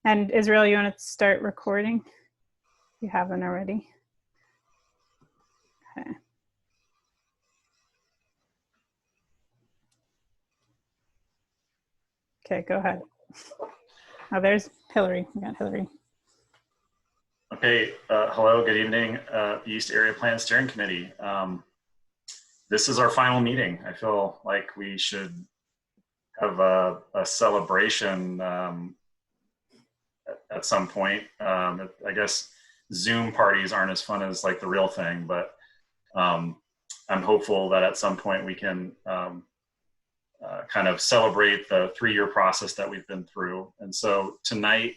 And Israel, you want to start recording? You haven't already. Okay. Okay, go ahead. Oh, there's Hillary. We got Hillary. Okay, hello, good evening, East Area Plan Steering Committee. This is our final meeting. I feel like we should have a celebration at some point. I guess Zoom parties aren't as fun as like the real thing, but I'm hopeful that at some point we can kind of celebrate the 3-year process that we've been through. And so tonight,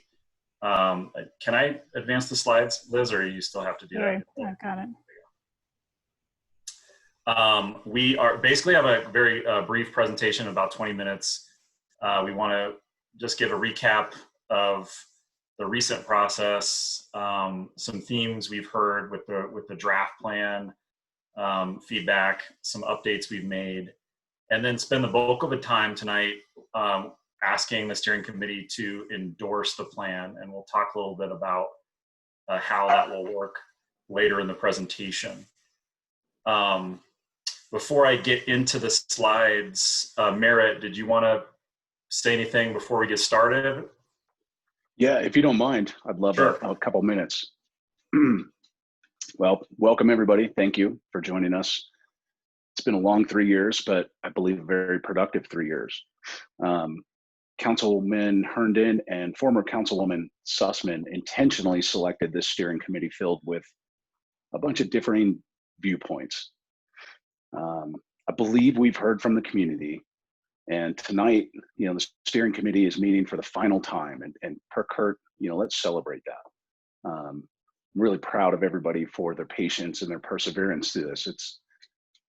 can I advance the slides, Liz, or you still have to do that? I've got it. We are basically have a very brief presentation, about 20 minutes. We want to just give a recap of the recent process, some themes we've heard with the draft plan, feedback, some updates we've made, and then spend the bulk of the time tonight asking the steering committee to endorse the plan. And we'll talk a little bit about how that will work later in the presentation. Before I get into the slides, Merritt, did you want to say anything before we get started? Yeah, if you don't mind, I'd love Sure. a couple minutes. Well, welcome everybody. Thank you for joining us. It's been a long 3 years, but I believe a very productive 3 years. Councilman Herndon and former Councilwoman Sussman intentionally selected this steering committee filled with a bunch of differing viewpoints. I believe we've heard from the community, and tonight, the steering committee is meeting for the final time, and per Kurt, let's celebrate that. I'm really proud of everybody for their patience and their perseverance through this. It's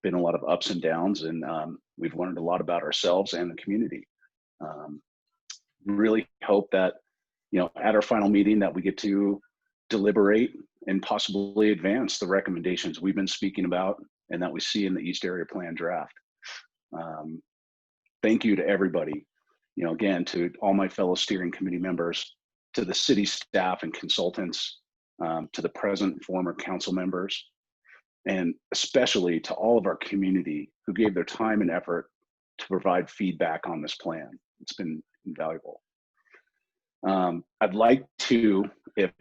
been a lot of ups and downs, and we've learned a lot about ourselves and the community. Really hope that, at our final meeting that we get to deliberate and possibly advance the recommendations we've been speaking about and that we see in the East Area Plan draft. Thank you to everybody, again, to all my fellow steering committee members, to the city staff and consultants, to the present and former council members, and especially to all of our community who gave their time and effort to provide feedback on this plan. It's been invaluable. I'd like to, if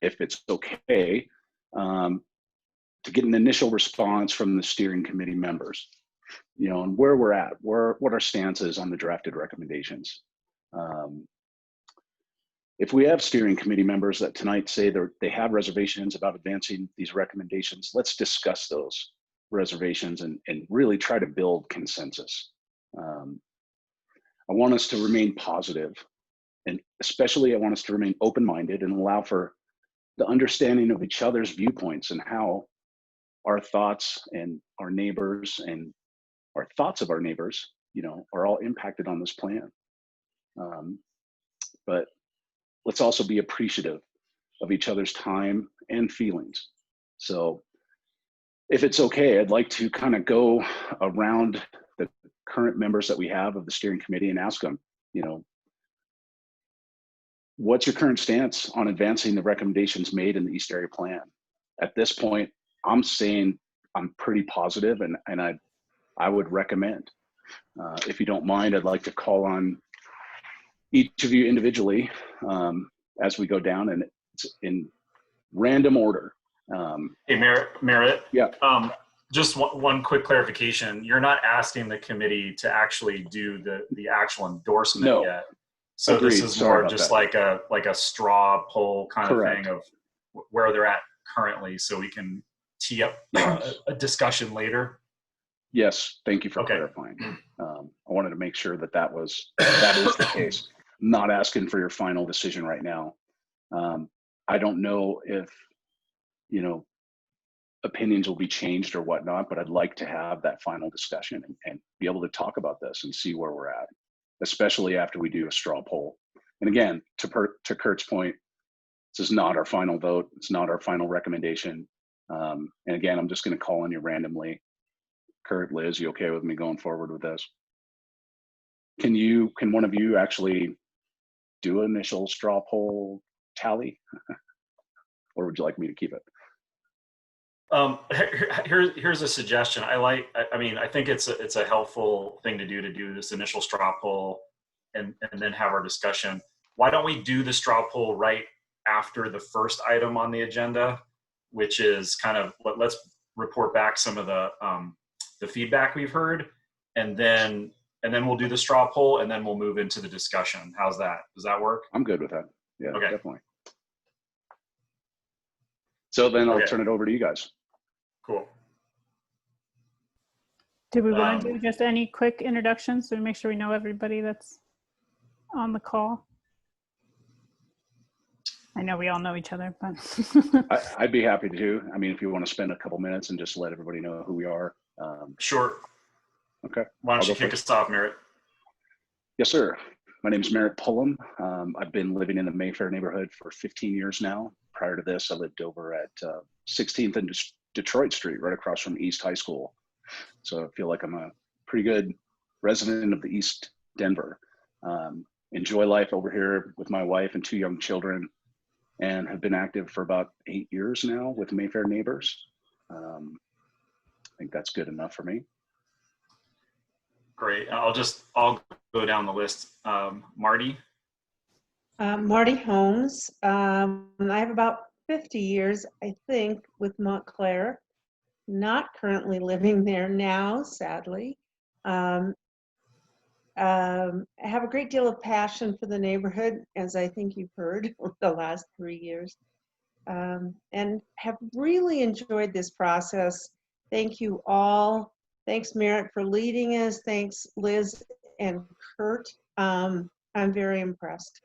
it's okay, to get an initial response from the steering committee members, and where we're at, what our stance is on the drafted recommendations. If we have steering committee members that tonight say they have reservations about advancing these recommendations, let's discuss those reservations and really try to build consensus. I want us to remain positive, and especially I want us to remain open-minded and allow for the understanding of each other's viewpoints and how our thoughts and our neighbors and our thoughts of our neighbors, are all impacted on this plan. But let's also be appreciative of each other's time and feelings. So if it's okay, I'd like to kind of go around the current members that we have of the steering committee and ask them, what's your current stance on advancing the recommendations made in the East Area Plan? At this point, I'm saying I'm pretty positive, and I would recommend. If you don't mind, I'd like to call on each of you individually as we go down, and it's in random order. Hey, Merritt. Yeah. Just one quick clarification. You're not asking the committee to actually do the actual endorsement yet. So Agreed. This is more just like a straw poll kind Correct. of thing of where they're at currently, so we can tee up a discussion later. Yes, thank you for clarifying. I wanted to make sure that is the case. I'm not asking for your final decision right now. I don't know if opinions will be changed or whatnot, but I'd like to have that final discussion and be able to talk about this and see where we're at, especially after we do a straw poll. And again, to Kurt's point, this is not our final vote. It's not our final recommendation. And again, I'm just going to call on you randomly. Kurt, Liz, you okay with me going forward with this? Can one of you actually do an initial straw poll tally? Or would you like me to keep it? Here's a suggestion. I mean, I think it's a helpful thing to do this initial straw poll and then have our discussion. Why don't we do the straw poll right after the first item on the agenda, which is kind of let's report back some of the feedback we've heard, and then we'll do the straw poll, and then we'll move into the discussion. How's that? Does that work? I'm good with that. Yeah, okay. Definitely. So then I'll turn it over to you guys. Cool. Do we want to do just any quick introductions to make sure we know everybody that's on the call? I know we all know each other, but I'd be happy to. I mean, if you want to spend a couple minutes and just let everybody know who we are. Sure. Okay. Why don't you kick us off, Merritt? Yes, sir. My name is Merritt Pullum. I've been living in the Mayfair neighborhood for 15 years now. Prior to this, I lived over at 16th and Detroit Street, right across from East High School. So I feel like I'm a pretty good resident of the East Denver. Enjoy life over here with my wife and 2 young children, and have been active for about 8 years now with Mayfair Neighbors. I think that's good enough for me. Great. I'll go down the list. Marty? Marty Holmes. I have about 50 years, I think, with Montclair. Not currently living there now, sadly. I have a great deal of passion for the neighborhood, as I think you've heard over the last 3 years, and have really enjoyed this process. Thank you all. Thanks, Merritt, for leading us. Thanks, Liz and Kurt. I'm very impressed.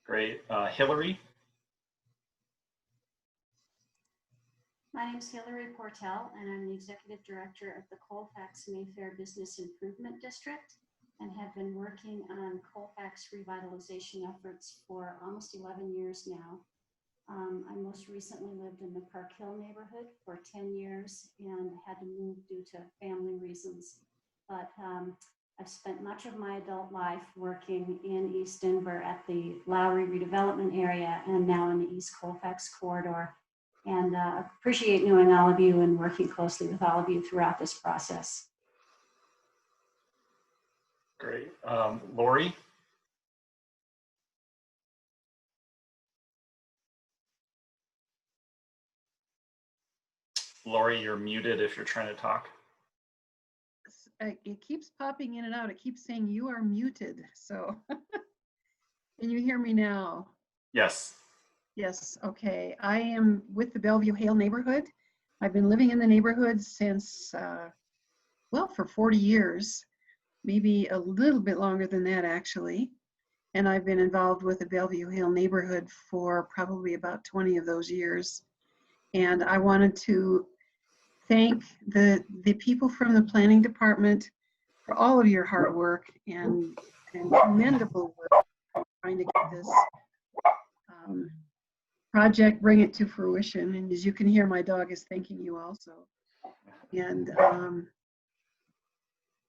Great. Hillary? My name is Hillary Portell, and I'm the Executive Director of the Colfax Mayfair Business Improvement District, and have been working on Colfax revitalization efforts for almost 11 years now. I most recently lived in the Park Hill neighborhood for 10 years and had to move due to family reasons. But I've spent much of my adult life working in East Denver at the Lowry redevelopment area and now in the East Colfax corridor. And appreciate knowing all of you and working closely with all of you throughout this process. Great. Lori? Lori, you're muted if you're trying to talk. It keeps popping in and out. It keeps saying you are muted. So can you hear me now? Yes. Yes. Okay. I am with the Bellevue Hale neighborhood. I've been living in the neighborhood since, well, for 40 years, maybe a little bit longer than that, actually. And I've been involved with the Bellevue Hale neighborhood for probably about 20 of those years. And I wanted to thank the people from the planning department for all of your hard work and commendable work trying to get this project, bring it to fruition. And as you can hear, my dog is thanking you also. And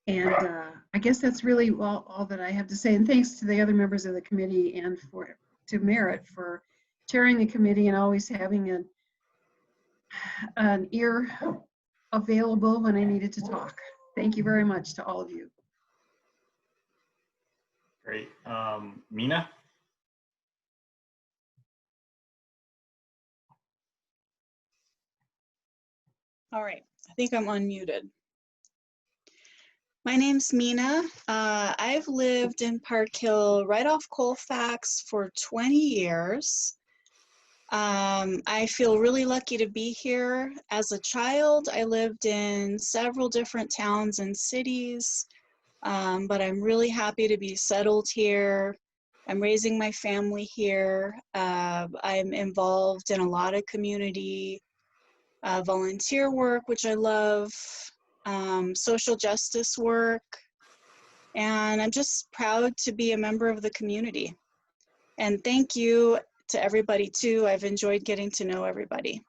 I guess that's really all that I have to say. And thanks to the other members of the committee and to Merritt for chairing the committee and always having an ear available when I needed to talk. Thank you very much to all of you. Great. Mina? All right, I think I'm unmuted. My name's Mina. I've lived in Park Hill right off Colfax for 20 years. I feel really lucky to be here. As a child, I lived in several different towns and cities, but I'm really happy to be settled here. I'm raising my family here. I'm involved in a lot of community volunteer work, which I love, social justice work, and I'm just proud to be a member of the community. And thank you to everybody too. I've enjoyed getting to know everybody.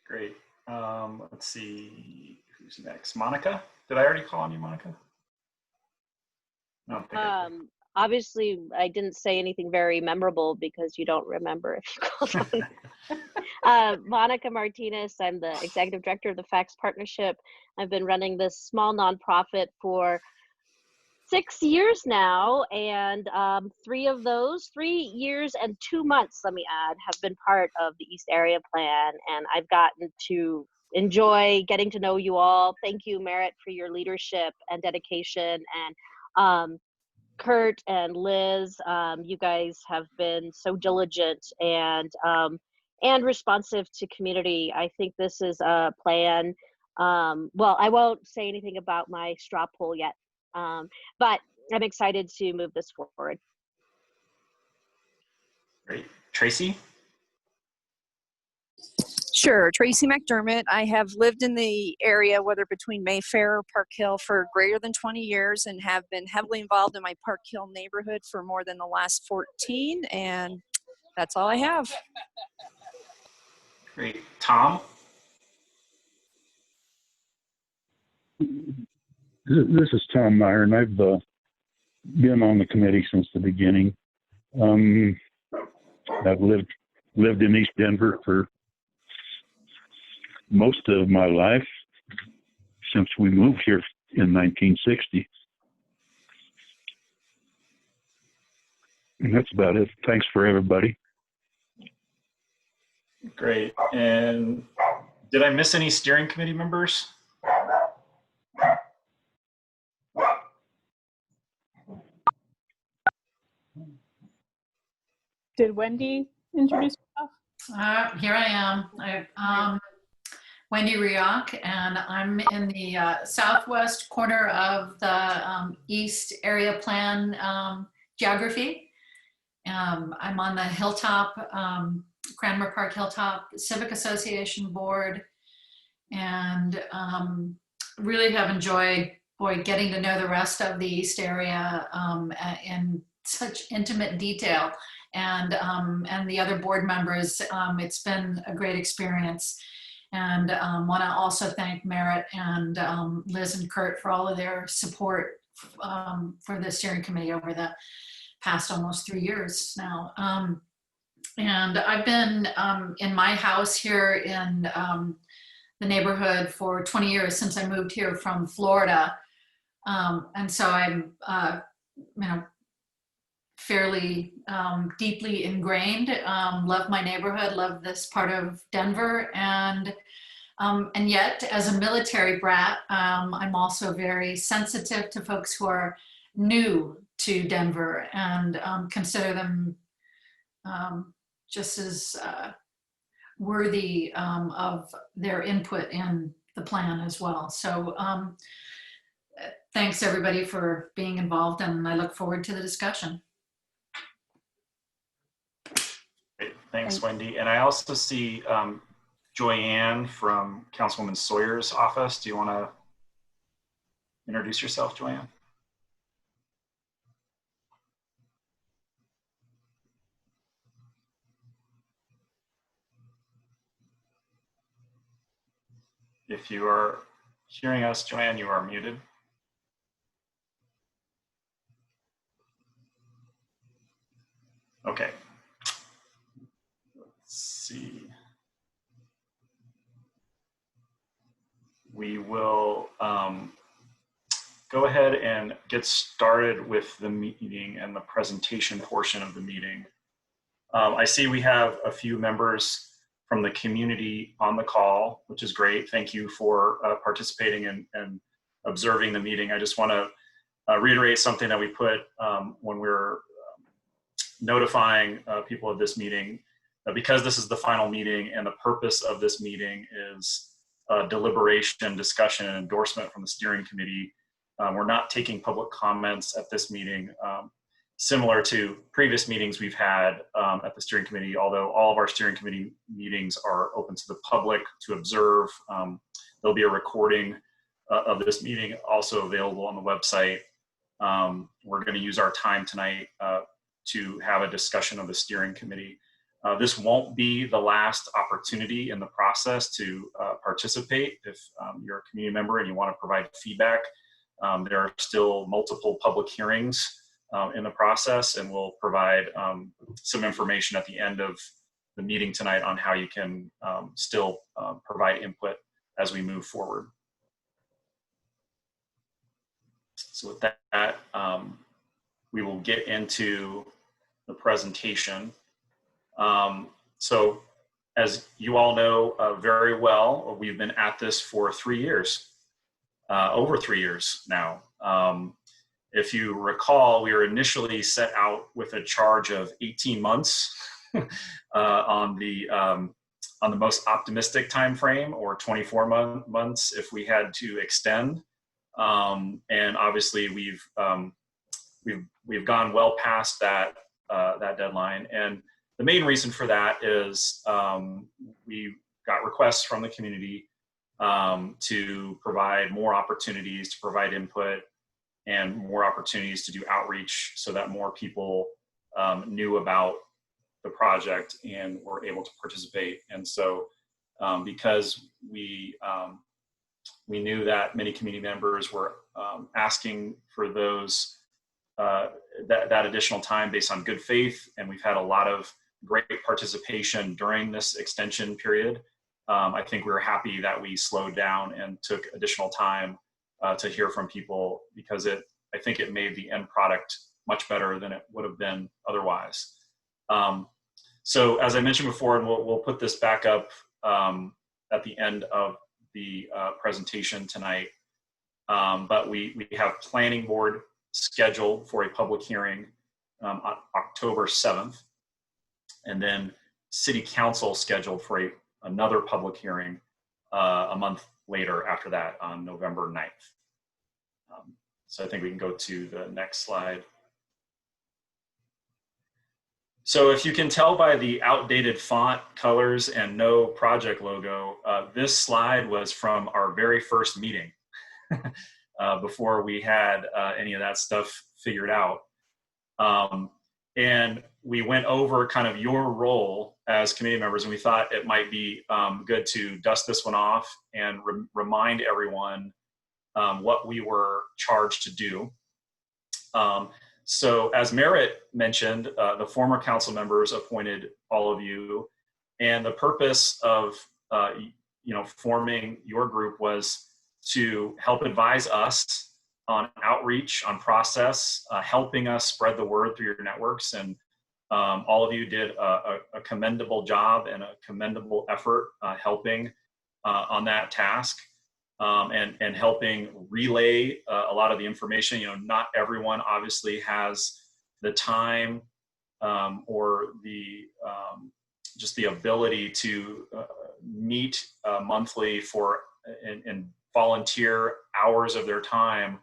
Great. Let's see who's next. Monica? Did I already call on you, Monica? I don't think I did. Obviously, I didn't say anything very memorable because you don't remember if you called on. Monica Martinez, I'm the executive director of the Fax Partnership. I've been running this small nonprofit for 6 years now, and 3 of those, 3 years and 2 months, let me add, have been part of the East Area Plan, and I've gotten to enjoy getting to know you all. Thank you, Merritt, for your leadership and dedication, and Kurt and Liz, you guys have been so diligent and responsive to community. I think this is a plan. Well, I won't say anything about my straw poll yet, but I'm excited to move this forward. Great. Tracy? Sure, Tracy McDermott. I have lived in the area, whether between Mayfair or Park Hill, for greater than 20 years and have been heavily involved in my Park Hill neighborhood for more than the last 14, and that's all I have. Great. Tom? This is Tom Meyer, and I've been on the committee since the beginning. I've lived in East Denver for most of my life since we moved here in 1960. And that's about it. Thanks for everybody. Great. And did I miss any steering committee members? Did Wendy introduce herself? Here I am. I'm Wendy Rioch, and I'm in the southwest corner of the East Area Plan geography. I'm on the Hilltop, Cranmer Park Hilltop Civic Association board, and really have enjoyed, getting to know the rest of the East area in such intimate detail. And the other board members, it's been a great experience. And want to also thank Merritt and Liz and Kurt for all of their support for the steering committee over the past almost 3 years now. And I've been in my house here in the neighborhood for 20 years since I moved here from Florida. And so I'm, fairly deeply ingrained, love my neighborhood, love this part of Denver, and yet as a military brat, I'm also very sensitive to folks who are new to Denver and consider them just as worthy of their input in the plan as well. So thanks everybody for being involved, and I look forward to the discussion. Great. Thanks, Wendy. And I also see Joyanne from Councilwoman Sawyer's office. Do you want to introduce yourself, Joyanne? If you are hearing us, Joanne, you are muted. Okay. Let's see. We will go ahead and get started with the meeting and the presentation portion of the meeting. I see we have a few members from the community on the call, which is great. Thank you for participating and observing the meeting. I just want to reiterate something that we put when we were notifying people of this meeting. Because this is the final meeting and the purpose of this meeting is deliberation, discussion, and endorsement from the steering committee, we're not taking public comments at this meeting. Similar to previous meetings we've had at the steering committee, although all of our steering committee meetings are open to the public to observe. There'll be a recording of this meeting also available on the website. We're going to use our time tonight to have a discussion of the steering committee. This won't be the last opportunity in the process to participate. If you're a community member and you want to provide feedback, There are still multiple public hearings in the process, and we'll provide some information at the end of the meeting tonight on how you can still provide input as we move forward. So with that, we will get into the presentation. So as you all know very well, we've been at this for 3 years, over 3 years now. If you recall, we were initially set out with a charge of 18 months on the most optimistic time frame, or 24 months if we had to extend. And obviously we've gone well past that deadline. And the main reason for that is we got requests from the community to provide more opportunities to provide input and more opportunities to do outreach so that more people knew about the project and were able to participate. And so because we knew that many community members were asking for those that additional time based on good faith, and we've had a lot of great participation during this extension period, I think we were happy that we slowed down and took additional time to hear from people, because I think it made the end product much better than it would have been otherwise. So as I mentioned before, and we'll put this back up at the end of the presentation tonight, but we have planning board scheduled for a public hearing on October 7th, and then city council scheduled for another public hearing a month later after that on November 9th. So I think we can go to the next slide. So if you can tell by the outdated font colors and no project logo, this slide was from our very first meeting before we had any of that stuff figured out. And we went over kind of your role as committee members, and we thought it might be good to dust this one off and remind everyone what we were charged to do. So as Merritt mentioned, the former council members appointed all of you, and the purpose of forming your group was to help advise us on outreach, on process, helping us spread the word through your networks. And all of you did a commendable job and a commendable effort helping on that task. And helping relay a lot of the information. Not everyone obviously has the time or the just the ability to meet monthly and volunteer hours of their time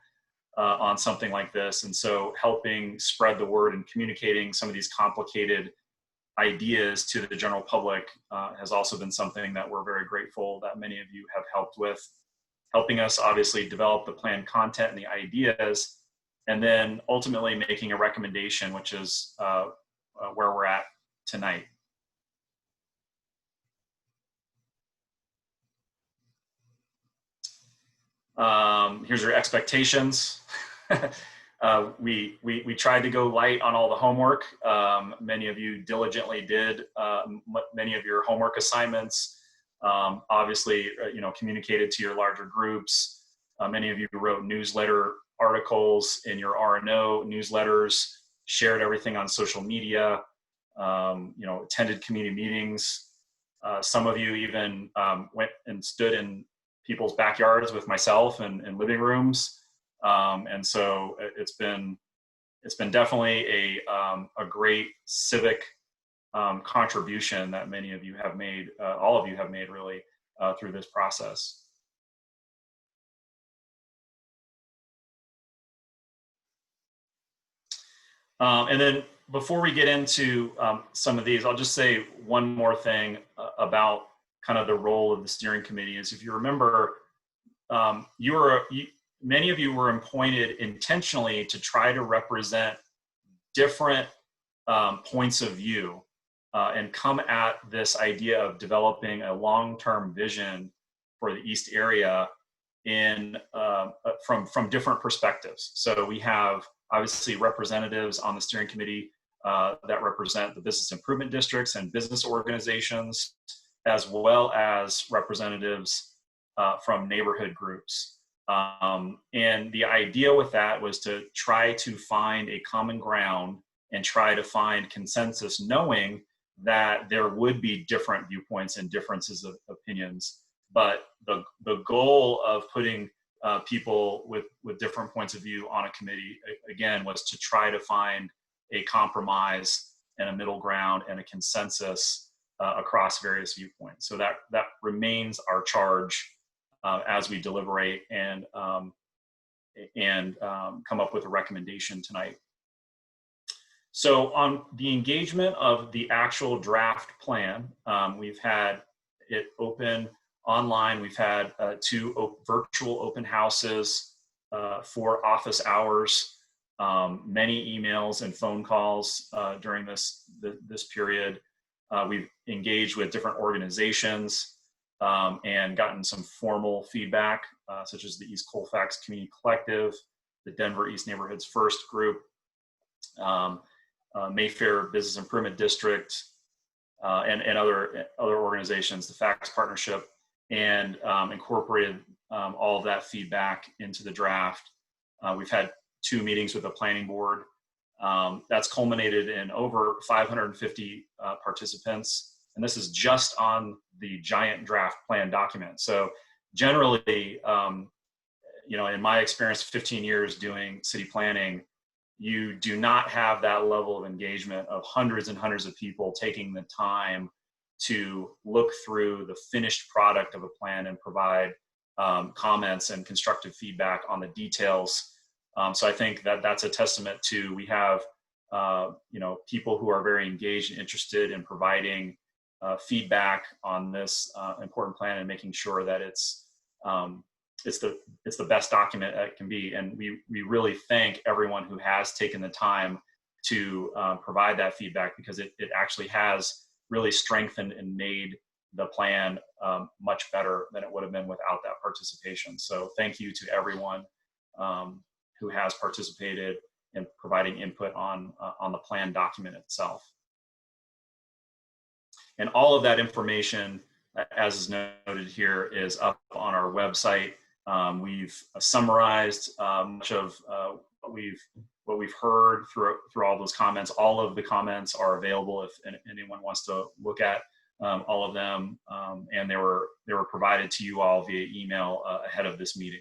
on something like this. And so helping spread the word and communicating some of these complicated ideas to the general public has also been something that we're very grateful that many of you have helped with. Helping us obviously develop the planned content and the ideas, and then ultimately making a recommendation, which is where we're at tonight. Here's your expectations. We tried to go light on all the homework. Many of you diligently did many of your homework assignments. Obviously, communicated to your larger groups. Many of you wrote newsletter articles in your R&O newsletters, shared everything on social media, attended community meetings. Some of you even went and stood in people's backyards with myself and living rooms. And so it's been definitely a great civic contribution that many of you have made, all of you have made really through this process. And then before we get into some of these, I'll just say one more thing about kind of the role of the steering committee is, if you remember, many of you were appointed intentionally to try to represent different points of view and come at this idea of developing a long-term vision for the East area from different perspectives. So we have obviously representatives on the steering committee that represent the business improvement districts and business organizations, as well as representatives from neighborhood groups. And the idea with that was to try to find a common ground and try to find consensus, knowing that there would be different viewpoints and differences of opinions. But the goal of putting people with different points of view on a committee, again, was to try to find a compromise and a middle ground and a consensus across various viewpoints. So that remains our charge as we deliberate and come up with a recommendation tonight. So on the engagement of the actual draft plan, we've had it open online. We've had 2 virtual open houses for office hours, many emails and phone calls during this period. We've engaged with different organizations and gotten some formal feedback, such as the East Colfax Community Collective, the Denver East Neighborhoods First Group, Mayfair Business Improvement District, and other organizations, the Facts Partnership, and incorporated all of that feedback into the draft. We've had 2 meetings with the planning board. That's culminated in over 550 participants, and this is just on the giant draft plan document. So generally, in my experience, 15 years doing city planning, you do not have that level of engagement of hundreds and hundreds of people taking the time to look through the finished product of a plan and provide comments and constructive feedback on the details. So I think that that's a testament to, we have people who are very engaged and interested in providing feedback on this important plan and making sure that it's the best document it can be. And we really thank everyone who has taken the time to provide that feedback, because it actually has really strengthened and made the plan much better than it would have been without that participation. So thank you to everyone who has participated in providing input on the plan document itself. And all of that information, as is noted here, is up on our website. We've summarized much of what we've heard through all those comments. All of the comments are available if anyone wants to look at all of them, and they were provided to you all via email ahead of this meeting.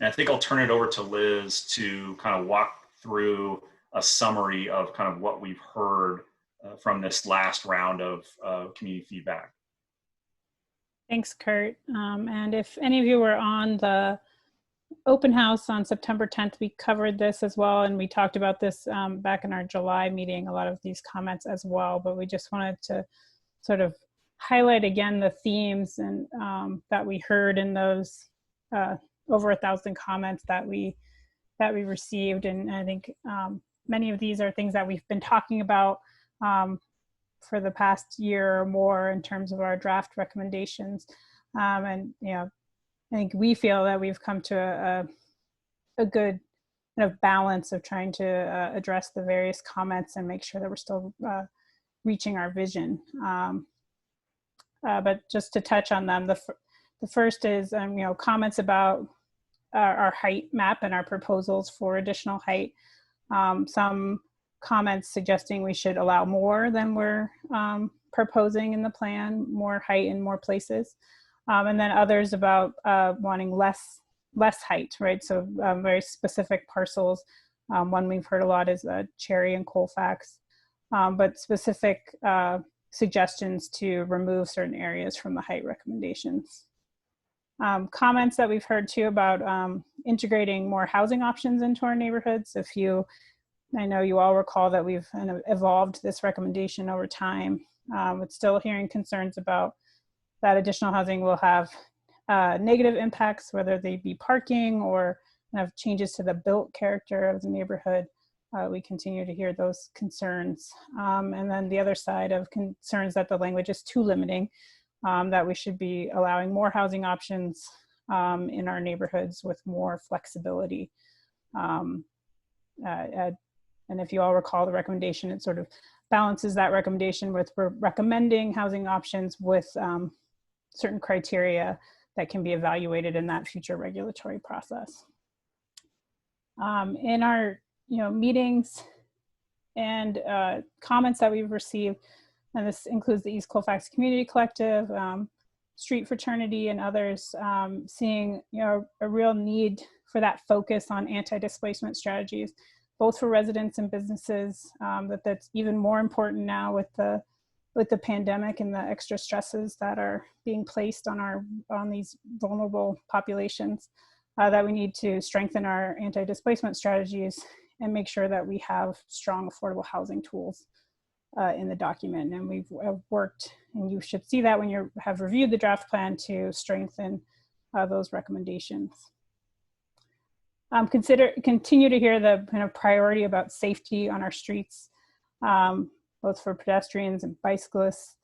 And I think I'll turn it over to Liz to kind of walk through a summary of kind of what we've heard from this last round of community feedback. Thanks, Kurt. And if any of you were on the open house on September 10th, we covered this as well. And we talked about this back in our July meeting, a lot of these comments as well. But we just wanted to sort of highlight again the themes and that we heard in those over 1,000 comments that we received. And I think many of these are things that we've been talking about for the past year or more in terms of our draft recommendations. And I think we feel that we've come to a good kind of balance of trying to address the various comments and make sure that we're still reaching our vision. But just to touch on them, the first is comments about our height map and our proposals for additional height. Some comments suggesting we should allow more than we're proposing in the plan, more height in more places. And then others about wanting less height, right? So very specific parcels. One we've heard a lot is Cherry and Colfax, but specific suggestions to remove certain areas from the height recommendations. Comments that we've heard too about integrating more housing options into our neighborhoods. I know you all recall that we've kind of evolved this recommendation over time. But still hearing concerns about that additional housing will have negative impacts, whether they be parking or kind of changes to the built character of the neighborhood. we continue to hear those concerns. And then the other side of concerns that the language is too limiting, that we should be allowing more housing options in our neighborhoods with more flexibility. And if you all recall the recommendation, it sort of balances that recommendation with recommending housing options with certain criteria that can be evaluated in that future regulatory process. In our meetings and comments that we've received, and this includes the East Colfax Community Collective, Street Fraternity, and others, seeing a real need for that focus on anti-displacement strategies, both for residents and businesses. That's even more important now with the pandemic and the extra stresses that are being placed on these vulnerable populations. That we need to strengthen our anti-displacement strategies and make sure that we have strong affordable housing tools in the document. And we've worked, and you should see that when you have reviewed the draft plan, to strengthen those recommendations. Continue to hear the kind of priority about safety on our streets, both for pedestrians and bicyclists,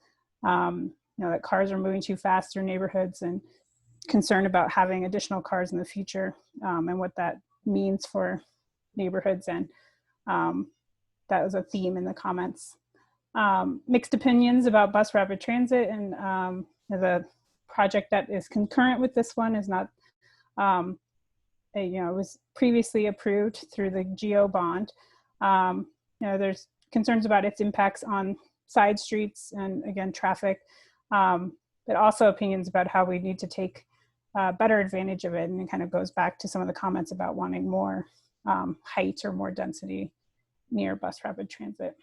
that cars are moving too fast through neighborhoods, and concern about having additional cars in the future, and what that means for neighborhoods. And that was a theme in the comments. Mixed opinions about bus rapid transit, and the project that is concurrent with this one is not, it was previously approved through the GO bond. There's concerns about its impacts on side streets and, again, traffic, but also opinions about how we need to take better advantage of it. And it kind of goes back to some of the comments about wanting more height or more density near bus rapid transit.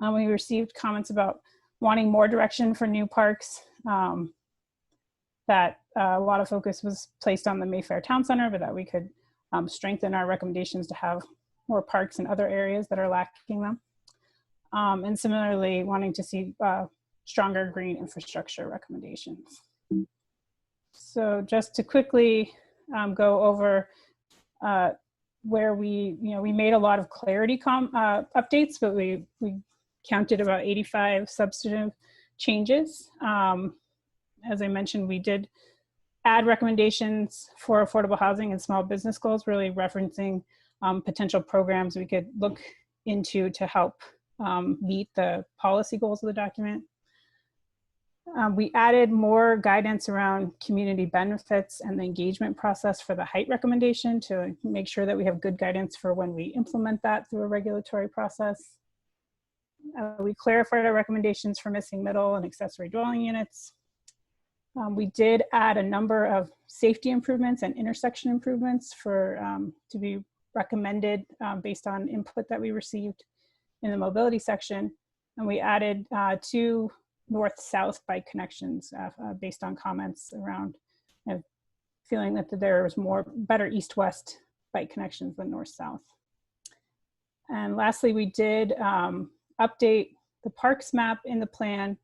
We received comments about wanting more direction for new parks, that a lot of focus was placed on the Mayfair Town Center, but that we could strengthen our recommendations to have more parks in other areas that are lacking them. And similarly, wanting to see stronger green infrastructure recommendations. So just to quickly go over where we made a lot of clarity updates, but we counted about 85 substantive changes. As I mentioned, we did add recommendations for affordable housing and small business goals, really referencing potential programs we could look into to help meet the policy goals of the document. We added more guidance around community benefits and the engagement process for the height recommendation to make sure that we have good guidance for when we implement that through a regulatory process. We clarified our recommendations for missing middle and accessory dwelling units. We did add a number of safety improvements and intersection improvements to be recommended based on input that we received in the mobility section. And we added 2 north-south bike connections based on comments around feeling that there was better east-west bike connections than north-south. And lastly, we did update the parks map in the plan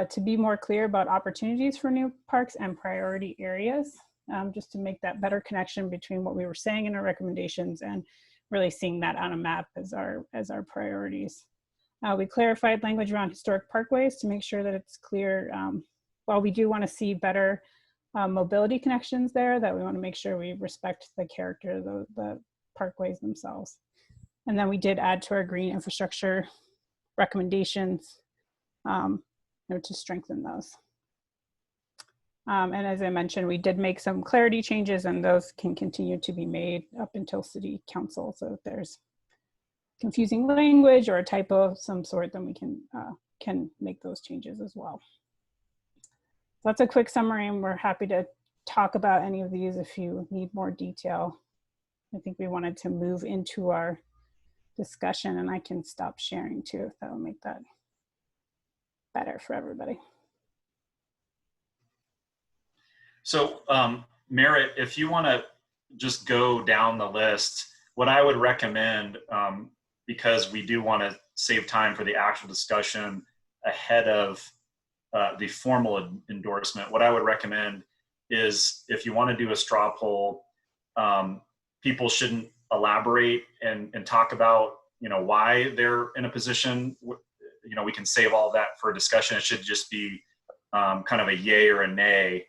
to be more clear about opportunities for new parks and priority areas, just to make that better connection between what we were saying in our recommendations and really seeing that on a map as our priorities. We clarified language around historic parkways to make sure that it's clear, while we do want to see better mobility connections there, that we want to make sure we respect the character of the parkways themselves. And then we did add to our green infrastructure recommendations to strengthen those. And as I mentioned, we did make some clarity changes, and those can continue to be made up until City Council. So if there's confusing language or a typo of some sort, then we can make those changes as well. So that's a quick summary, and we're happy to talk about any of these if you need more detail. I think we wanted to move into our discussion, and I can stop sharing too if that will make that better for everybody. So Merritt, if you want to just go down the list, what I would recommend, because we do want to save time for the actual discussion ahead of the formal endorsement, what I would recommend is, if you want to do a straw poll, people shouldn't elaborate and talk about, why they're in a position, we can save all that for a discussion. It should just be kind of a yay or a nay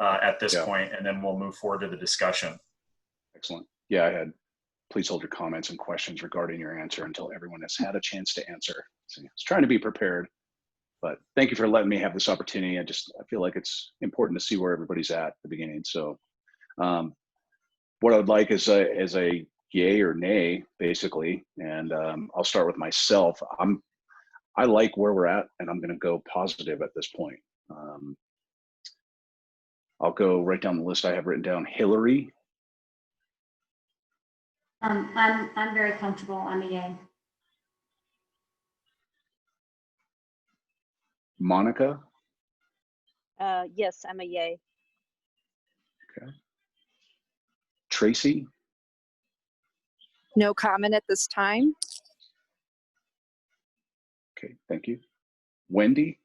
at this point, and then we'll move forward to the discussion. Excellent. Yeah, I had, please hold your comments and questions regarding your answer until everyone has had a chance to answer. So I was trying to be prepared, but thank you for letting me have this opportunity. I feel like it's important to see where everybody's at the beginning. So what I would like is a yay or nay, basically. And I'll start with myself. I like where we're at, and I'm going to go positive at this point. I'll go right down the list I have written down. Hillary. I'm very comfortable. I'm a yay. Monica. Yes, I'm a yay. Okay. Tracy. No comment at this time. Okay, thank you. Wendy.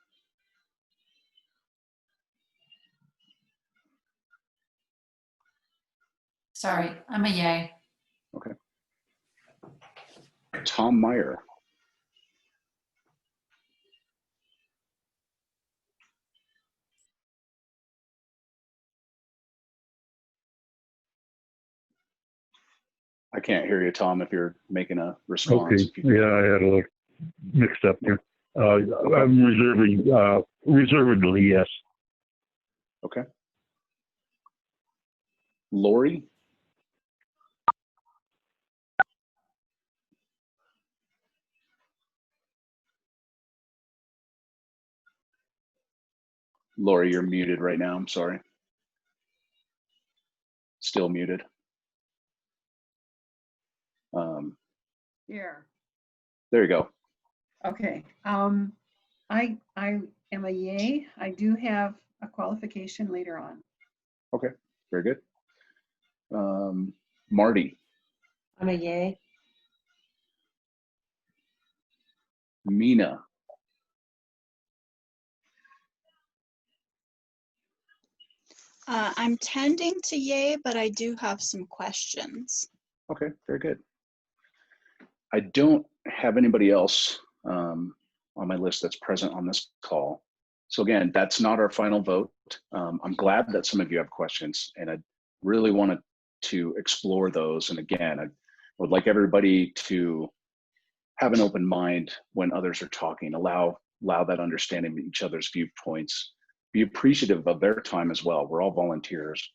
Sorry, I'm a yay. Okay. Tom Meyer. I can't hear you, Tom, if you're making a response. Okay, yeah, I had a little mixed up here. I'm reservedly yes. Okay. Lori. Lori, you're muted right now. I'm sorry. Still muted. Here. There you go. Okay. I am a yay. I do have a qualification later on. Okay, very good. Marty. I'm a yay. Mina. I'm tending to yay, but I do have some questions. Okay, very good. I don't have anybody else on my list that's present on this call. So again, that's not our final vote. I'm glad that some of you have questions, and I really wanted to explore those. And again, I would like everybody to have an open mind when others are talking, allow that understanding of each other's viewpoints, be appreciative of their time as well. We're all volunteers.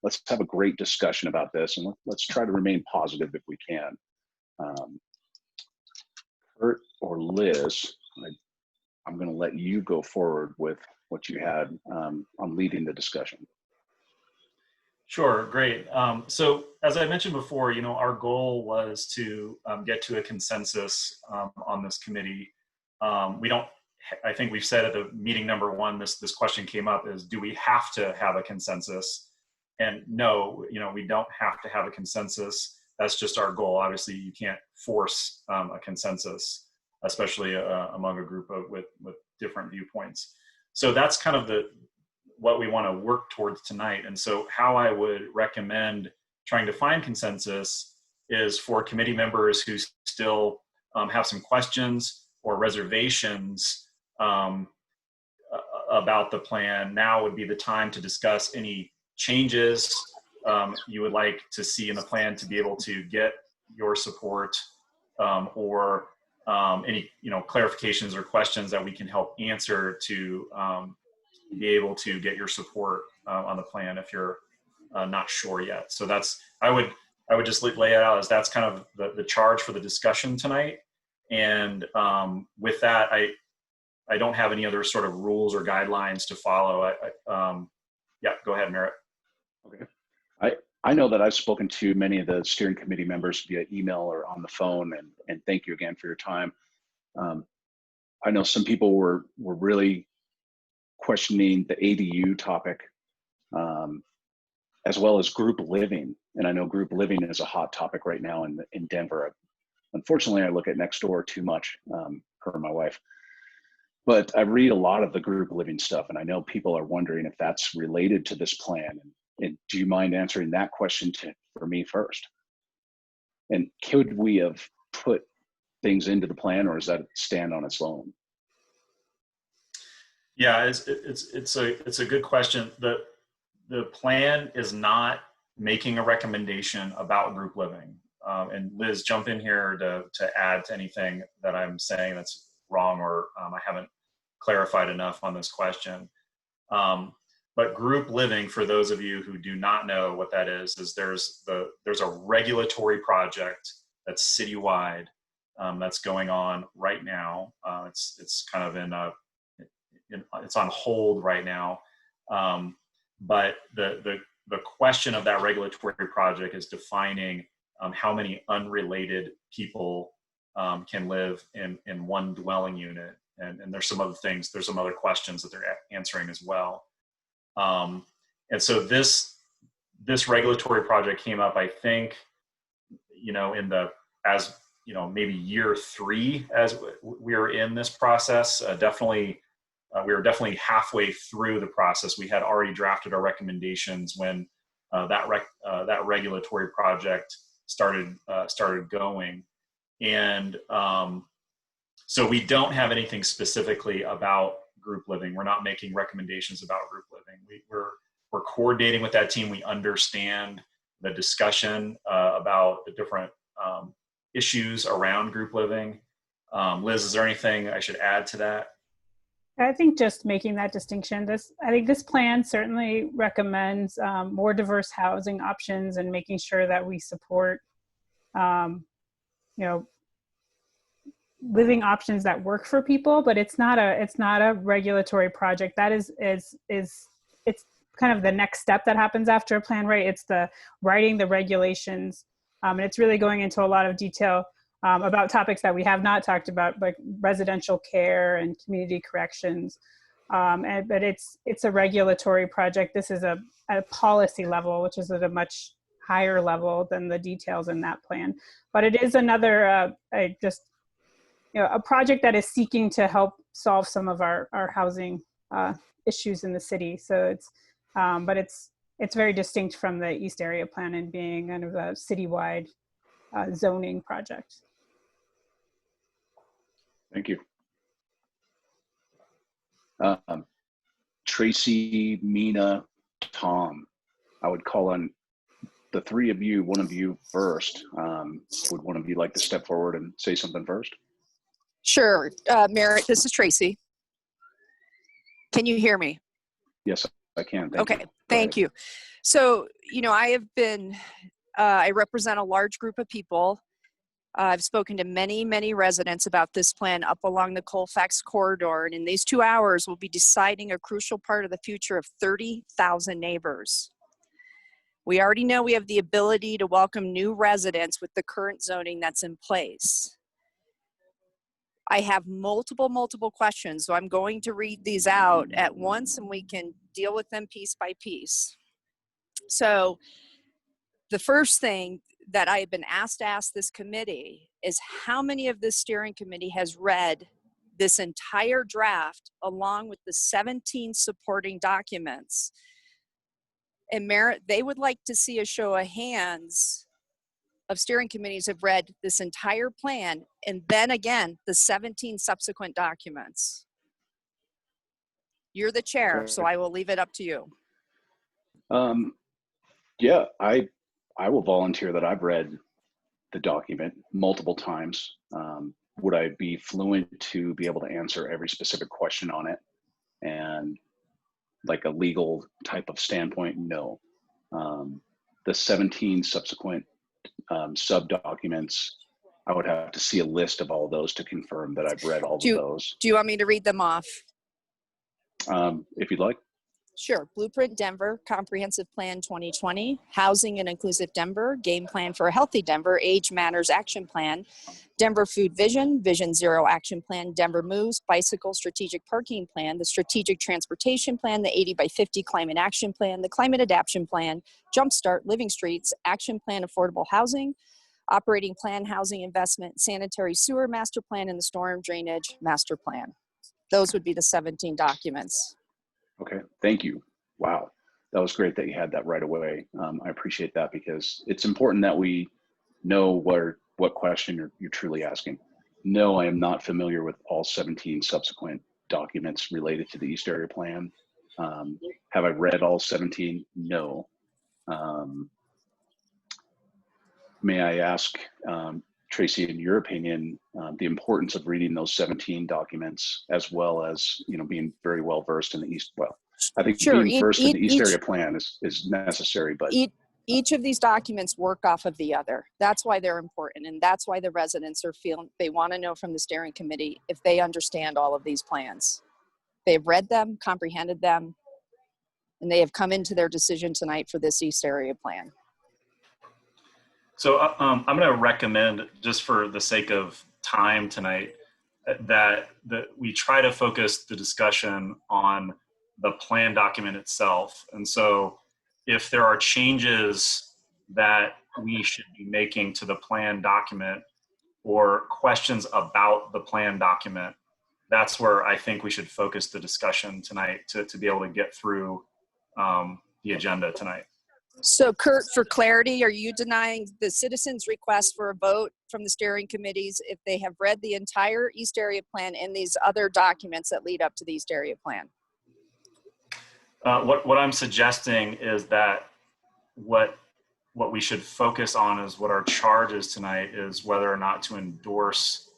Let's have a great discussion about this, and let's try to remain positive if we can. Kurt or Liz, I'm going to let you go forward with what you had on leading the discussion. Sure, great. So as I mentioned before, our goal was to get to a consensus on this committee. I think we've said at the meeting number one, this question came up, is do we have to have a consensus? And no, we don't have to have a consensus. That's just our goal. Obviously, you can't force a consensus, especially among a group with different viewpoints. So that's kind of what we want to work towards tonight. And so how I would recommend trying to find consensus is for committee members who still have some questions or reservations about the plan. Now would be the time to discuss any changes you would like to see in the plan to be able to get your support, or any clarifications or questions that we can help answer to be able to get your support on the plan if you're not sure yet. So I would just lay it out as that's kind of the charge for the discussion tonight. And with that, I don't have any other sort of rules or guidelines to follow. Yeah, go ahead, Merritt. Okay. I know that I've spoken to many of the steering committee members via email or on the phone, and thank you again for your time. I know some people were really questioning the ADU topic, as well as group living. And I know group living is a hot topic right now in Denver. Unfortunately, I look at Nextdoor too much, her and my wife. But I read a lot of the group living stuff, and I know people are wondering if that's related to this plan. And do you mind answering that question for me first? And could we have put things into the plan, or does that stand on its own? Yeah, it's a good question. The plan is not making a recommendation about group living. And Liz, jump in here to add to anything that I'm saying that's wrong, or I haven't clarified enough on this question. But group living, for those of you who do not know what that is there's a regulatory project that's citywide that's going on right now. It's kind of it's on hold right now. But the question of that regulatory project is defining how many unrelated people can live in one dwelling unit. And there's some other things, there's some other questions that they're answering as well. And so this regulatory project came up, I think, maybe year 3 as we are in this process. We were definitely halfway through the process. We had already drafted our recommendations when that regulatory project started going. And so we don't have anything specifically about group living. We're not making recommendations about group living. We're coordinating with that team. We understand the discussion about the different issues around group living. Liz, is there anything I should add to that? I think just making that distinction, I think this plan certainly recommends more diverse housing options and making sure that we support, living options that work for people. But it's not a regulatory project. That is it's kind of the next step that happens after a plan, right? It's the writing the regulations, and it's really going into a lot of detail about topics that we have not talked about, like residential care and community corrections. But it's a regulatory project. This is at a policy level, which is at a much higher level than the details in that plan. But it is another a project that is seeking to help solve some of our housing issues in the city. So but it's very distinct from the East Area Plan and being kind of a citywide zoning project. Thank you. Tracy, Mina, Tom, I would call on the three of you, one of you first. Would one of you like to step forward and say something first? Sure. Merritt, this is Tracy. Can you hear me? Yes, I can. Okay, thank you. So, I represent a large group of people. I've spoken to many, many residents about this plan up along the Colfax corridor, and in these 2 hours, we'll be deciding a crucial part of the future of 30,000 neighbors. We already know we have the ability to welcome new residents with the current zoning that's in place. I have multiple questions, so I'm going to read these out at once and we can deal with them piece by piece. So the first thing that I have been asked to ask this committee is how many of this steering committee has read this entire draft along with the 17 supporting documents? And Merritt, they would like to see a show of hands of steering committees have read this entire plan and then again the 17 subsequent documents. You're the chair, so I will leave it up to you. Yeah, I will volunteer that I've read the document multiple times. Would I be fluent to be able to answer every specific question on it? And like a legal type of standpoint, no. The 17 subsequent sub-documents, I would have to see a list of all of those to confirm that I've read all of those. Do you want me to read them off? If you'd like. Sure. Blueprint Denver, Comprehensive Plan 2020, Housing and Inclusive Denver, Game Plan for a Healthy Denver, Age Matters Action Plan, Denver Food Vision, Vision Zero Action Plan, Denver Moves, Bicycle Strategic Parking Plan, the Strategic Transportation Plan, the 80 by 50 Climate Action Plan, the Climate Adaptation Plan, Jumpstart Living Streets, Action Plan Affordable Housing, Operating Plan Housing Investment, Sanitary Sewer Master Plan, and the Storm Drainage Master Plan. Those would be the 17 documents. Okay, thank you. Wow, that was great that you had that right away. I appreciate that because it's important that we know what question you're truly asking. No, I am not familiar with all 17 subsequent documents related to the East Area Plan. Have I read all 17? No. May I ask, Tracy, in your opinion, the importance of reading those 17 documents, as well as, you know, being very well versed in the East? Well, I think Sure. being versed in the East Area Plan is necessary, but each of these documents work off of the other. That's why they're important, and that's why the residents are feeling they want to know from the steering committee if they understand all of these plans. They've read them, comprehended them, and they have come into their decision tonight for this East Area Plan. So I'm going to recommend, just for the sake of time tonight, that we try to focus the discussion on the plan document itself. And so if there are changes that we should be making to the plan document or questions about the plan document, that's where I think we should focus the discussion tonight to be able to get through the agenda tonight. So Kurt, for clarity, are you denying the citizens' request for a vote from the steering committees if they have read the entire East Area Plan and these other documents that lead up to the East Area Plan? What I'm suggesting is that what we should focus on is what our charge is tonight, is whether or not to endorse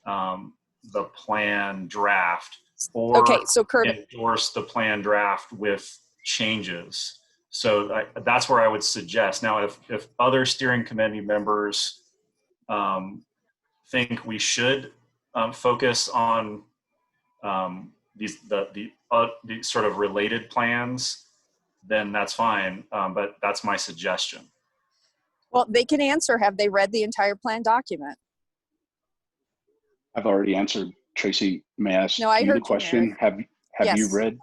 the plan draft, or okay, so Kurt, endorse the plan draft with changes. So that's where I would suggest. Now, if other steering committee members think we should focus on these sort of related plans, then that's fine. But that's my suggestion. well, they can answer, have they read the entire plan document? I've already answered. Tracy, may I ask No, I you heard the question? you, Have yes, you read?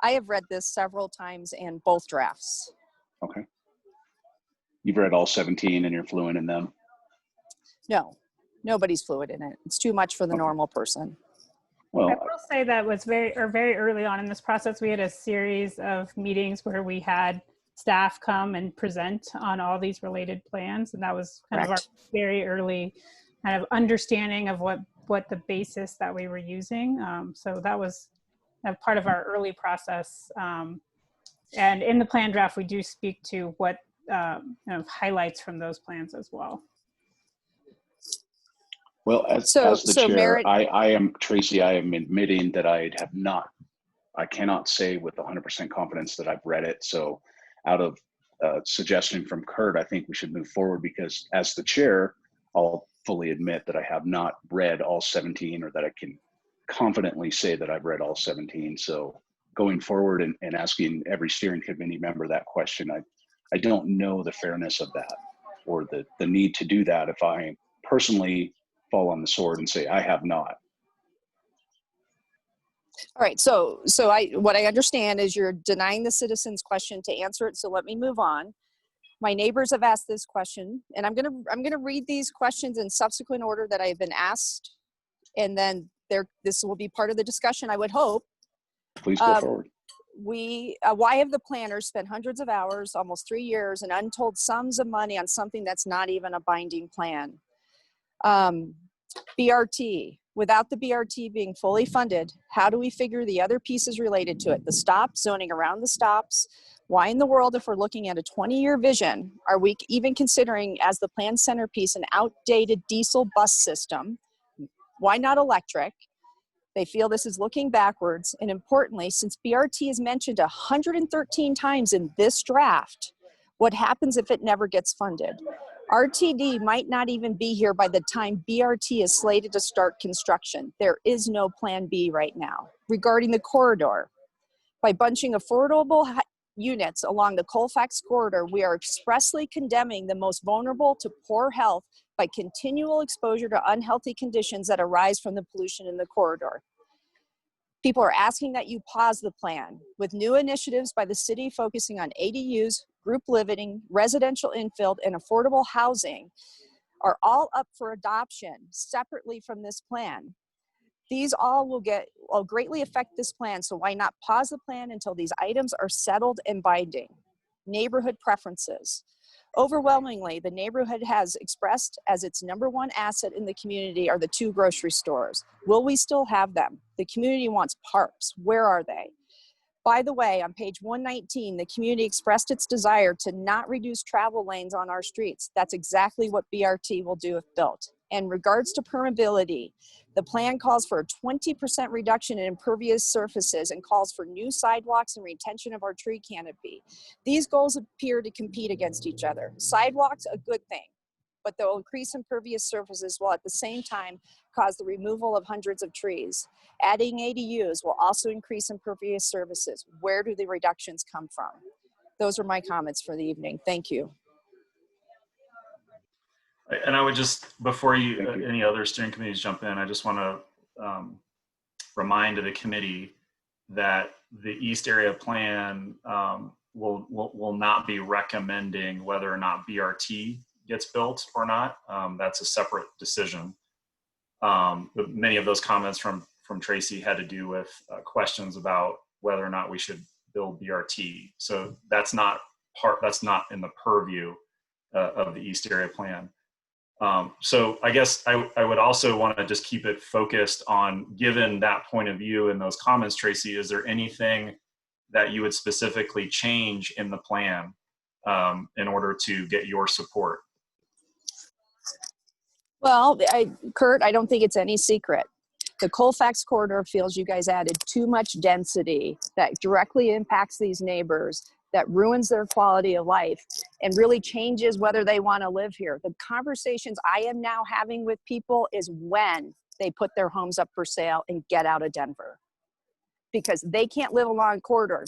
I have read this several times in both drafts. Okay. You've read all 17 and you're fluent in them? No, nobody's fluid in it. It's too much for the normal person. Well, I will say that was very early on in this process, we had a series of meetings where we had staff come and present on all these related plans. And that was kind of our very early kind of understanding of what the basis that we were using. So that was part of our early process. And in the plan draft, we do speak to what kind of highlights from those plans as well. Well, as the chair, I am, Tracy, I am admitting that I cannot say with 100% confidence that I've read it. So out of suggestion from Kurt, I think we should move forward, because as the chair, I'll fully admit that I have not read all 17, or that I can confidently say that I've read all 17. So going forward and asking every steering committee member that question, I don't know the fairness of that, or the need to do that if I personally fall on the sword and say I have not. All right, so what I understand is you're denying the citizens' question to answer it. So let me move on. My neighbors have asked this question, and I'm gonna read these questions in subsequent order that I've been asked, and then this will be part of the discussion, I would hope. Please go forward. Why have the planners spent hundreds of hours, almost 3 years, and untold sums of money on something that's not even a binding plan? BRT. Without the BRT being fully funded, how do we figure the other pieces related to it? The stops, zoning around the stops. Why in the world, if we're looking at a 20-year vision, are we even considering as the plan centerpiece an outdated diesel bus system? Why not electric? They feel this is looking backwards. And importantly, since BRT is mentioned 113 times in this draft, what happens if it never gets funded? RTD might not even be here by the time BRT is slated to start construction. There is no plan B right now. Regarding the corridor, by bunching affordable units along the Colfax corridor, we are expressly condemning the most vulnerable to poor health by continual exposure to unhealthy conditions that arise from the pollution in the corridor. People are asking that you pause the plan, with new initiatives by the city focusing on ADUs, group living, residential infill, and affordable housing are all up for adoption separately from this plan. These all will greatly affect this plan, so why not pause the plan until these items are settled and binding? Neighborhood preferences. Overwhelmingly, the neighborhood has expressed as its #1 asset in the community are the 2 grocery stores. Will we still have them? The community wants parks. Where are they? By the way, on page 119, the community expressed its desire to not reduce travel lanes on our streets. That's exactly what BRT will do if built. In regards to permeability, the plan calls for a 20% reduction in impervious surfaces and calls for new sidewalks and retention of our tree canopy. These goals appear to compete against each other. Sidewalks, a good thing, but they'll increase impervious surfaces while at the same time cause the removal of hundreds of trees. Adding ADUs will also increase impervious surfaces. Where do the reductions come from? Those are my comments for the evening. Thank you. And I would just, before any other steering committees jump in, I just want to remind the committee that the East Area Plan will not be recommending whether or not BRT gets built or not. That's a separate decision. But many of those comments from Tracy had to do with questions about whether or not we should build BRT. So that's not in the purview of the East Area Plan. So I guess I would also want to just keep it focused on, given that point of view and those comments, Tracy, is there anything that you would specifically change in the plan in order to get your support? Well, Kurt, I don't think it's any secret. The Colfax corridor feels you guys added too much density that directly impacts these neighbors, that ruins their quality of life, and really changes whether they want to live here. The conversations I am now having with people is when they put their homes up for sale and get out of Denver, because they can't live along corridor.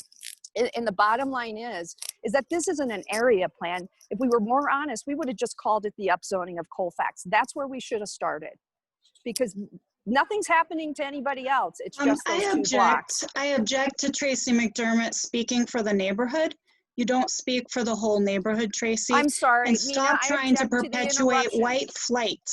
And the bottom line is that this isn't an area plan. If we were more honest, we would have just called it the upzoning of Colfax. That's where we should have started, because nothing's happening to anybody else. It's just those 2 blocks. I object to Tracy McDermott speaking for the neighborhood. You don't speak for the whole neighborhood, Tracy. I'm sorry, And Nina, stop trying to I object to the perpetuate interruption. white flight.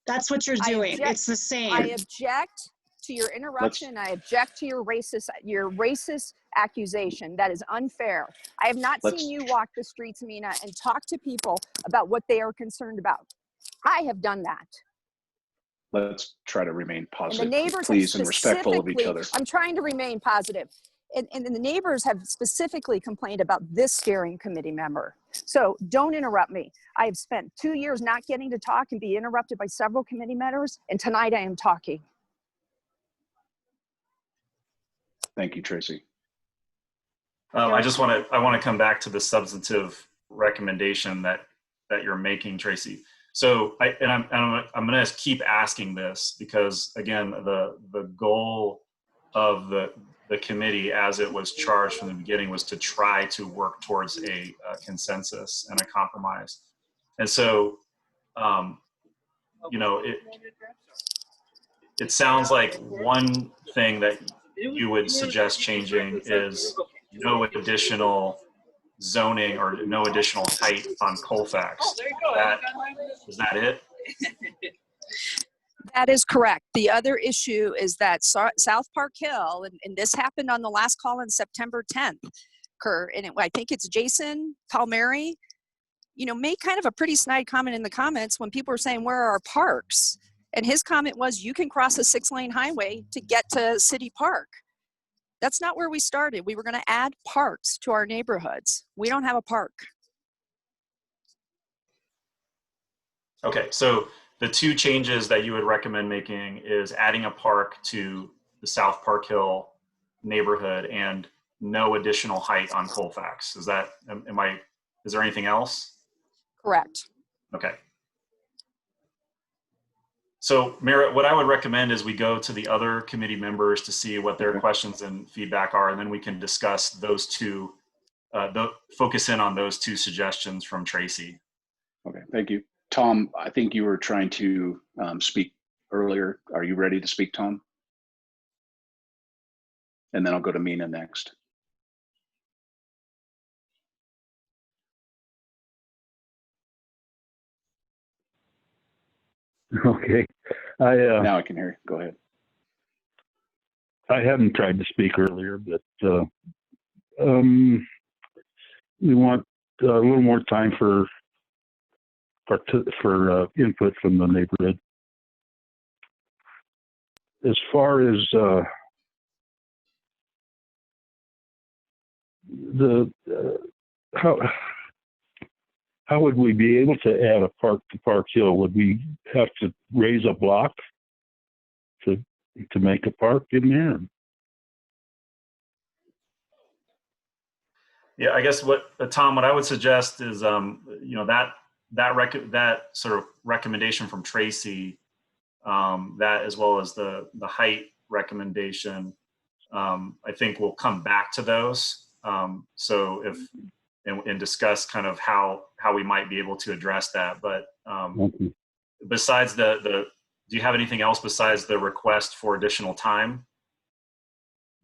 That's what you're doing. It's the same. I object to your interruption. I object to your racist accusation. That is unfair. I have not seen you walk the streets, Mina, and talk to people about what they are concerned about. I have done that. Let's try to remain positive, and the neighbors please, and respectful of each other. I'm trying to remain positive. And the neighbors have specifically complained about this steering committee member. So don't interrupt me. I have spent 2 years not getting to talk and be interrupted by several committee members, and tonight I am talking. Thank you, Tracy. I want to come back to the substantive recommendation that you're making, Tracy. So I'm going to keep asking this, because again, the goal of the committee, as it was charged from the beginning, was to try to work towards a consensus and a compromise. And so, it sounds like one thing that you would suggest changing is no additional zoning or no additional height on Colfax. Is that it? That is correct. The other issue is that South Park Hill, and this happened on the last call on September 10th, Kurt, and I think it's Jason Palmieri, made kind of a pretty snide comment in the comments when people were saying, where are our parks? And his comment was, you can cross a 6-lane highway to get to City Park. That's not where we started. We were going to add parks to our neighborhoods. We don't have a park. Okay, so the 2 changes that you would recommend making is adding a park to the South Park Hill neighborhood and no additional height on Colfax. Is there anything else? Correct. Okay. So Merritt, what I would recommend is we go to the other committee members to see what their questions and feedback are, and then we can discuss those 2, focus in on those 2 suggestions from Tracy. Okay, thank you. Tom, I think you were trying to speak earlier. Are you ready to speak, Tom? And then I'll go to Mina next. Okay. Now I can hear you. Go ahead. I hadn't tried to speak earlier, but we want a little more time for for input from the neighborhood. As far as how would we be able to add a park to Park Hill? Would we have to raise a block to make a park in there? Yeah, I guess Tom, what I would suggest is, that sort of recommendation from Tracy, that as well as the height recommendation, I think we'll come back to those. So and discuss kind of how we might be able to address that. But besides do you have anything else besides the request for additional time?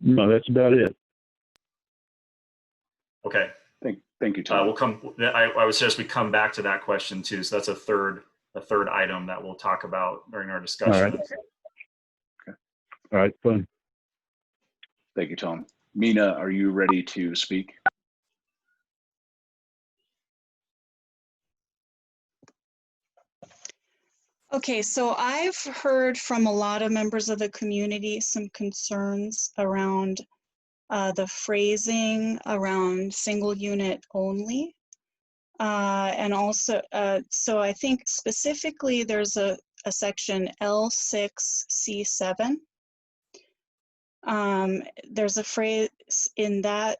No, that's about it. Okay. Thank you, Tom. I would suggest we come back to that question too. So that's a third item that we'll talk about during our discussion. All right. Okay. All right, fine. Thank you, Tom. Mina, are you ready to speak? Okay, so I've heard from a lot of members of the community some concerns around the phrasing around single unit only. And also, so I think specifically there's a section L6C7. There's a phrase in that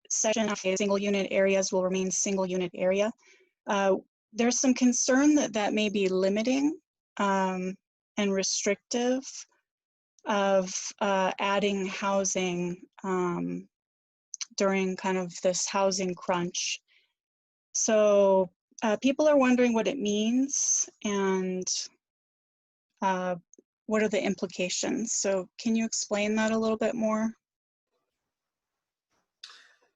section, single unit areas will remain single unit area. There's some concern that may be limiting and restrictive of adding housing during kind of this housing crunch. So people are wondering what it means and what are the implications. So can you explain that a little bit more?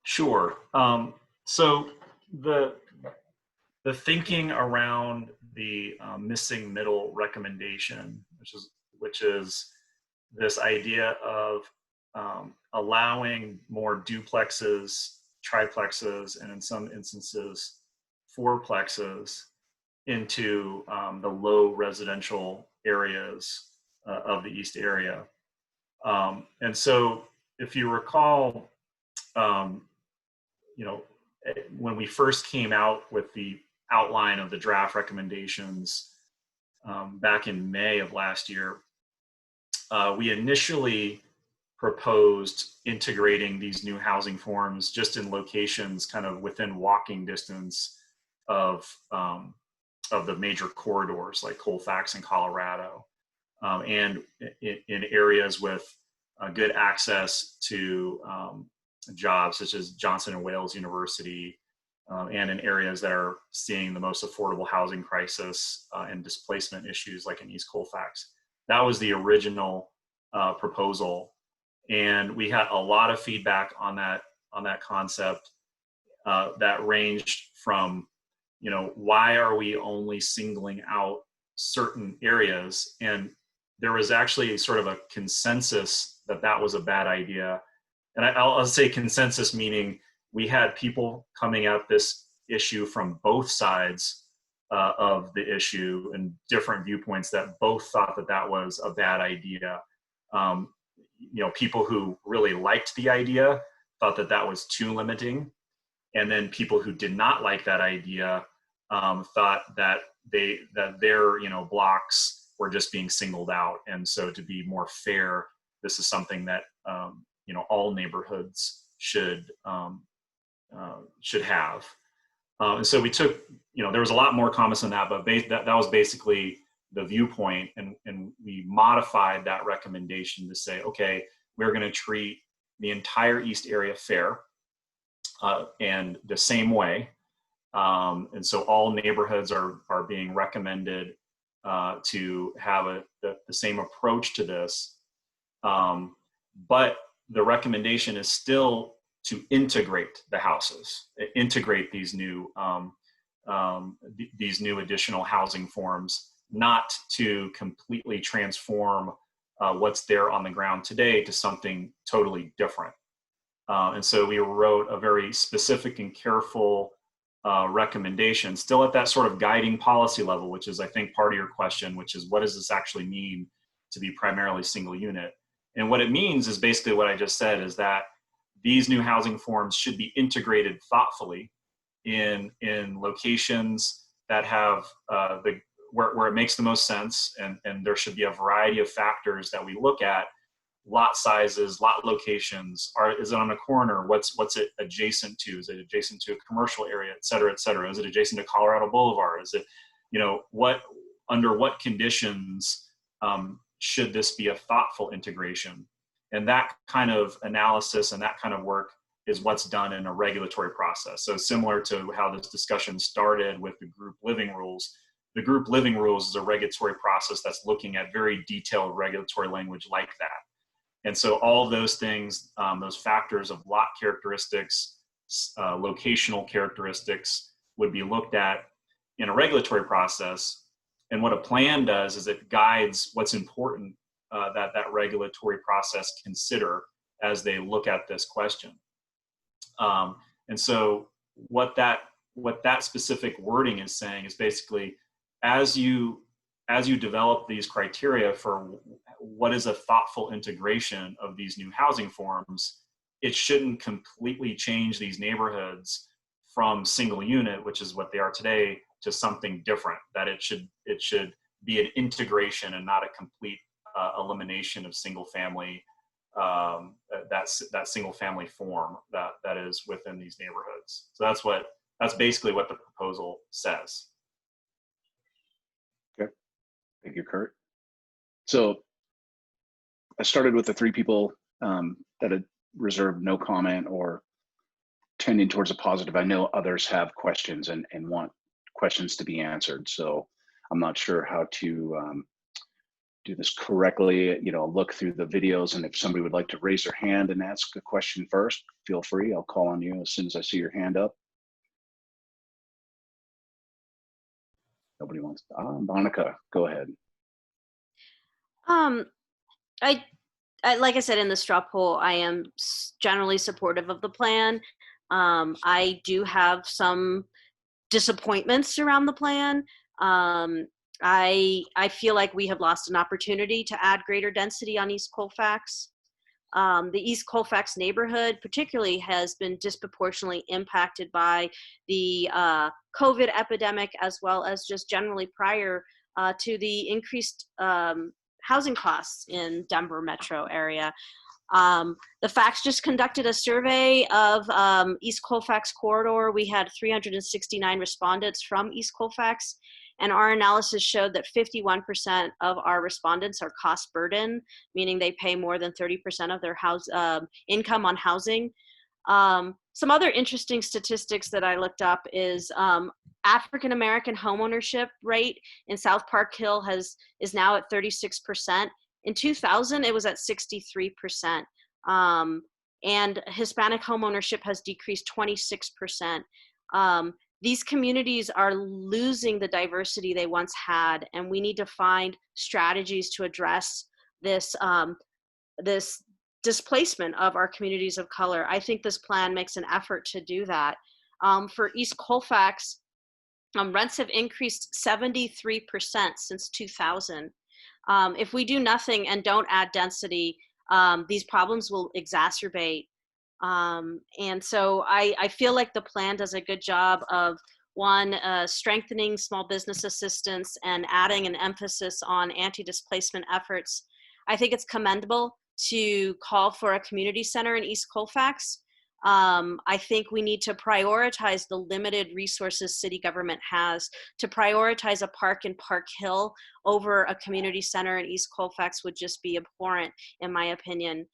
Sure. So the thinking around the missing middle recommendation, which is this idea of allowing more duplexes, triplexes, and in some instances, fourplexes into the low residential areas of the East area. And so if you recall, when we first came out with the outline of the draft recommendations back in May of last year, we initially proposed integrating these new housing forms just in locations kind of within walking distance of the major corridors like Colfax and Colorado, and in areas with good access to jobs such as Johnson and Wales University, and in areas that are seeing the most affordable housing crisis and displacement issues like in East Colfax. That was the original proposal, and we had a lot of feedback on that concept that ranged from, why are we only singling out certain areas? And there was actually sort of a consensus that was a bad idea. And I'll say consensus meaning we had people coming at this issue from both sides of the issue and different viewpoints that both thought that was a bad idea. People who really liked the idea thought that was too limiting. And then people who did not like that idea thought that their blocks were just being singled out. And so to be more fair, this is something that all neighborhoods should have. And so we took, there was a lot more comments on that, but that was basically the viewpoint, and we modified that recommendation to say, okay, we're going to treat the entire East area fair and the same way. And so all neighborhoods are being recommended to have the same approach to this. But the recommendation is still to integrate the houses, integrate these new additional housing forms, not to completely transform what's there on the ground today to something totally different. And so we wrote a very specific and careful recommendation, still at that sort of guiding policy level, which is, I think, part of your question, which is what does this actually mean to be primarily single unit? And what it means is basically what I just said, is that these new housing forms should be integrated thoughtfully in locations that have where it makes the most sense, and there should be a variety of factors that we look at: lot sizes, lot locations. Is it on a corner? What's it adjacent to? Is it adjacent to a commercial area, et cetera, et cetera? Is it adjacent to Colorado Boulevard? Is it, under what conditions should this be a thoughtful integration? And that kind of analysis and that kind of work is what's done in a regulatory process. So similar to how this discussion started with the group living rules, the group living rules is a regulatory process that's looking at very detailed regulatory language like that. And so all of those things, those factors of lot characteristics, locational characteristics, would be looked at in a regulatory process. And what a plan does is it guides what's important that regulatory process consider as they look at this question. And so what that specific wording is saying is basically, as you develop these criteria for what is a thoughtful integration of these new housing forms, it shouldn't completely change these neighborhoods from single unit, which is what they are today, to something different. That it should be an integration and not a complete elimination of single family, that single family form that is within these neighborhoods. So that's basically what the proposal says. Okay, thank you, Kurt. So I started with the 3 people that had reserved no comment or tending towards a positive. I know others have questions and want questions to be answered. So I'm not sure how to do this correctly. Look through the videos, and if somebody would like to raise their hand and ask a question first, feel free. I'll call on you as soon as I see your hand up. Nobody wants to. Monica, go ahead. I like I said in the straw poll, I am generally supportive of the plan. I do have some disappointments around the plan. I feel like we have lost an opportunity to add greater density on East Colfax. The East Colfax neighborhood particularly has been disproportionately impacted by the COVID epidemic, as well as just generally prior to the increased housing costs in Denver metro area. The Facts just conducted a survey of East Colfax corridor. We had 369 respondents from East Colfax, and our analysis showed that 51% of our respondents are cost burden, meaning they pay more than 30% of their income on housing. Some other interesting statistics that I looked up is African American homeownership rate in South Park Hill is now at 36%. In 2000, it was at 63%. And Hispanic homeownership has decreased 26%. These communities are losing the diversity they once had, and we need to find strategies to address this displacement of our communities of color. I think this plan makes an effort to do that. For East Colfax, rents have increased 73% since 2000. If we do nothing and don't add density, these problems will exacerbate. And so I feel like the plan does a good job of, one, strengthening small business assistance and adding an emphasis on anti-displacement efforts. I think it's commendable to call for a community center in East Colfax. I think we need to prioritize the limited resources city government has. To prioritize a park in Park Hill over a community center in East Colfax would just be abhorrent, in my opinion.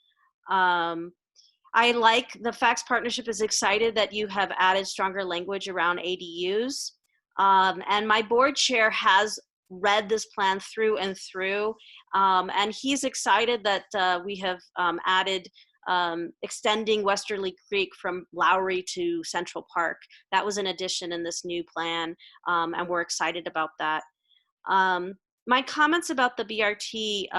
I like the Facts Partnership is excited that you have added stronger language around ADUs. And my board chair has read this plan through and through. And he's excited that we have added extending Westerly Creek from Lowry to Central Park. That was an addition in this new plan, and we're excited about that. My comments about the BRT,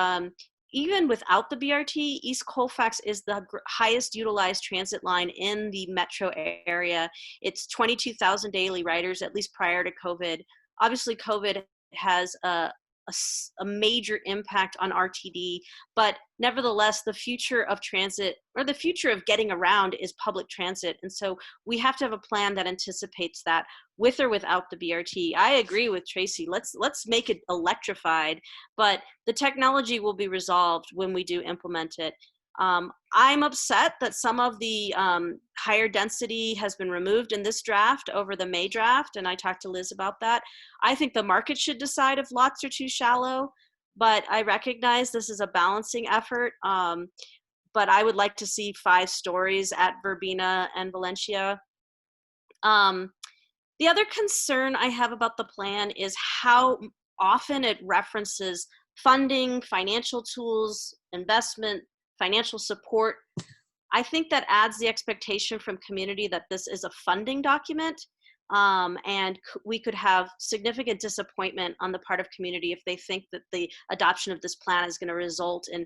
even without the BRT, East Colfax is the highest utilized transit line in the metro area. It's 22,000 daily riders, at least prior to COVID. Obviously, COVID has a major impact on RTD, but nevertheless, the future of transit, or the future of getting around, is public transit. And so we have to have a plan that anticipates that, with or without the BRT. I agree with Tracy. Let's make it electrified, but the technology will be resolved when we do implement it. I'm upset that some of the higher density has been removed in this draft over the May draft, and I talked to Liz about that. I think the market should decide if lots are too shallow, but I recognize this is a balancing effort. But I would like to see 5 stories at Verbena and Valencia. The other concern I have about the plan is how often it references funding, financial tools, investment, financial support. I think that adds the expectation from community that this is a funding document, and we could have significant disappointment on the part of community if they think that the adoption of this plan is going to result in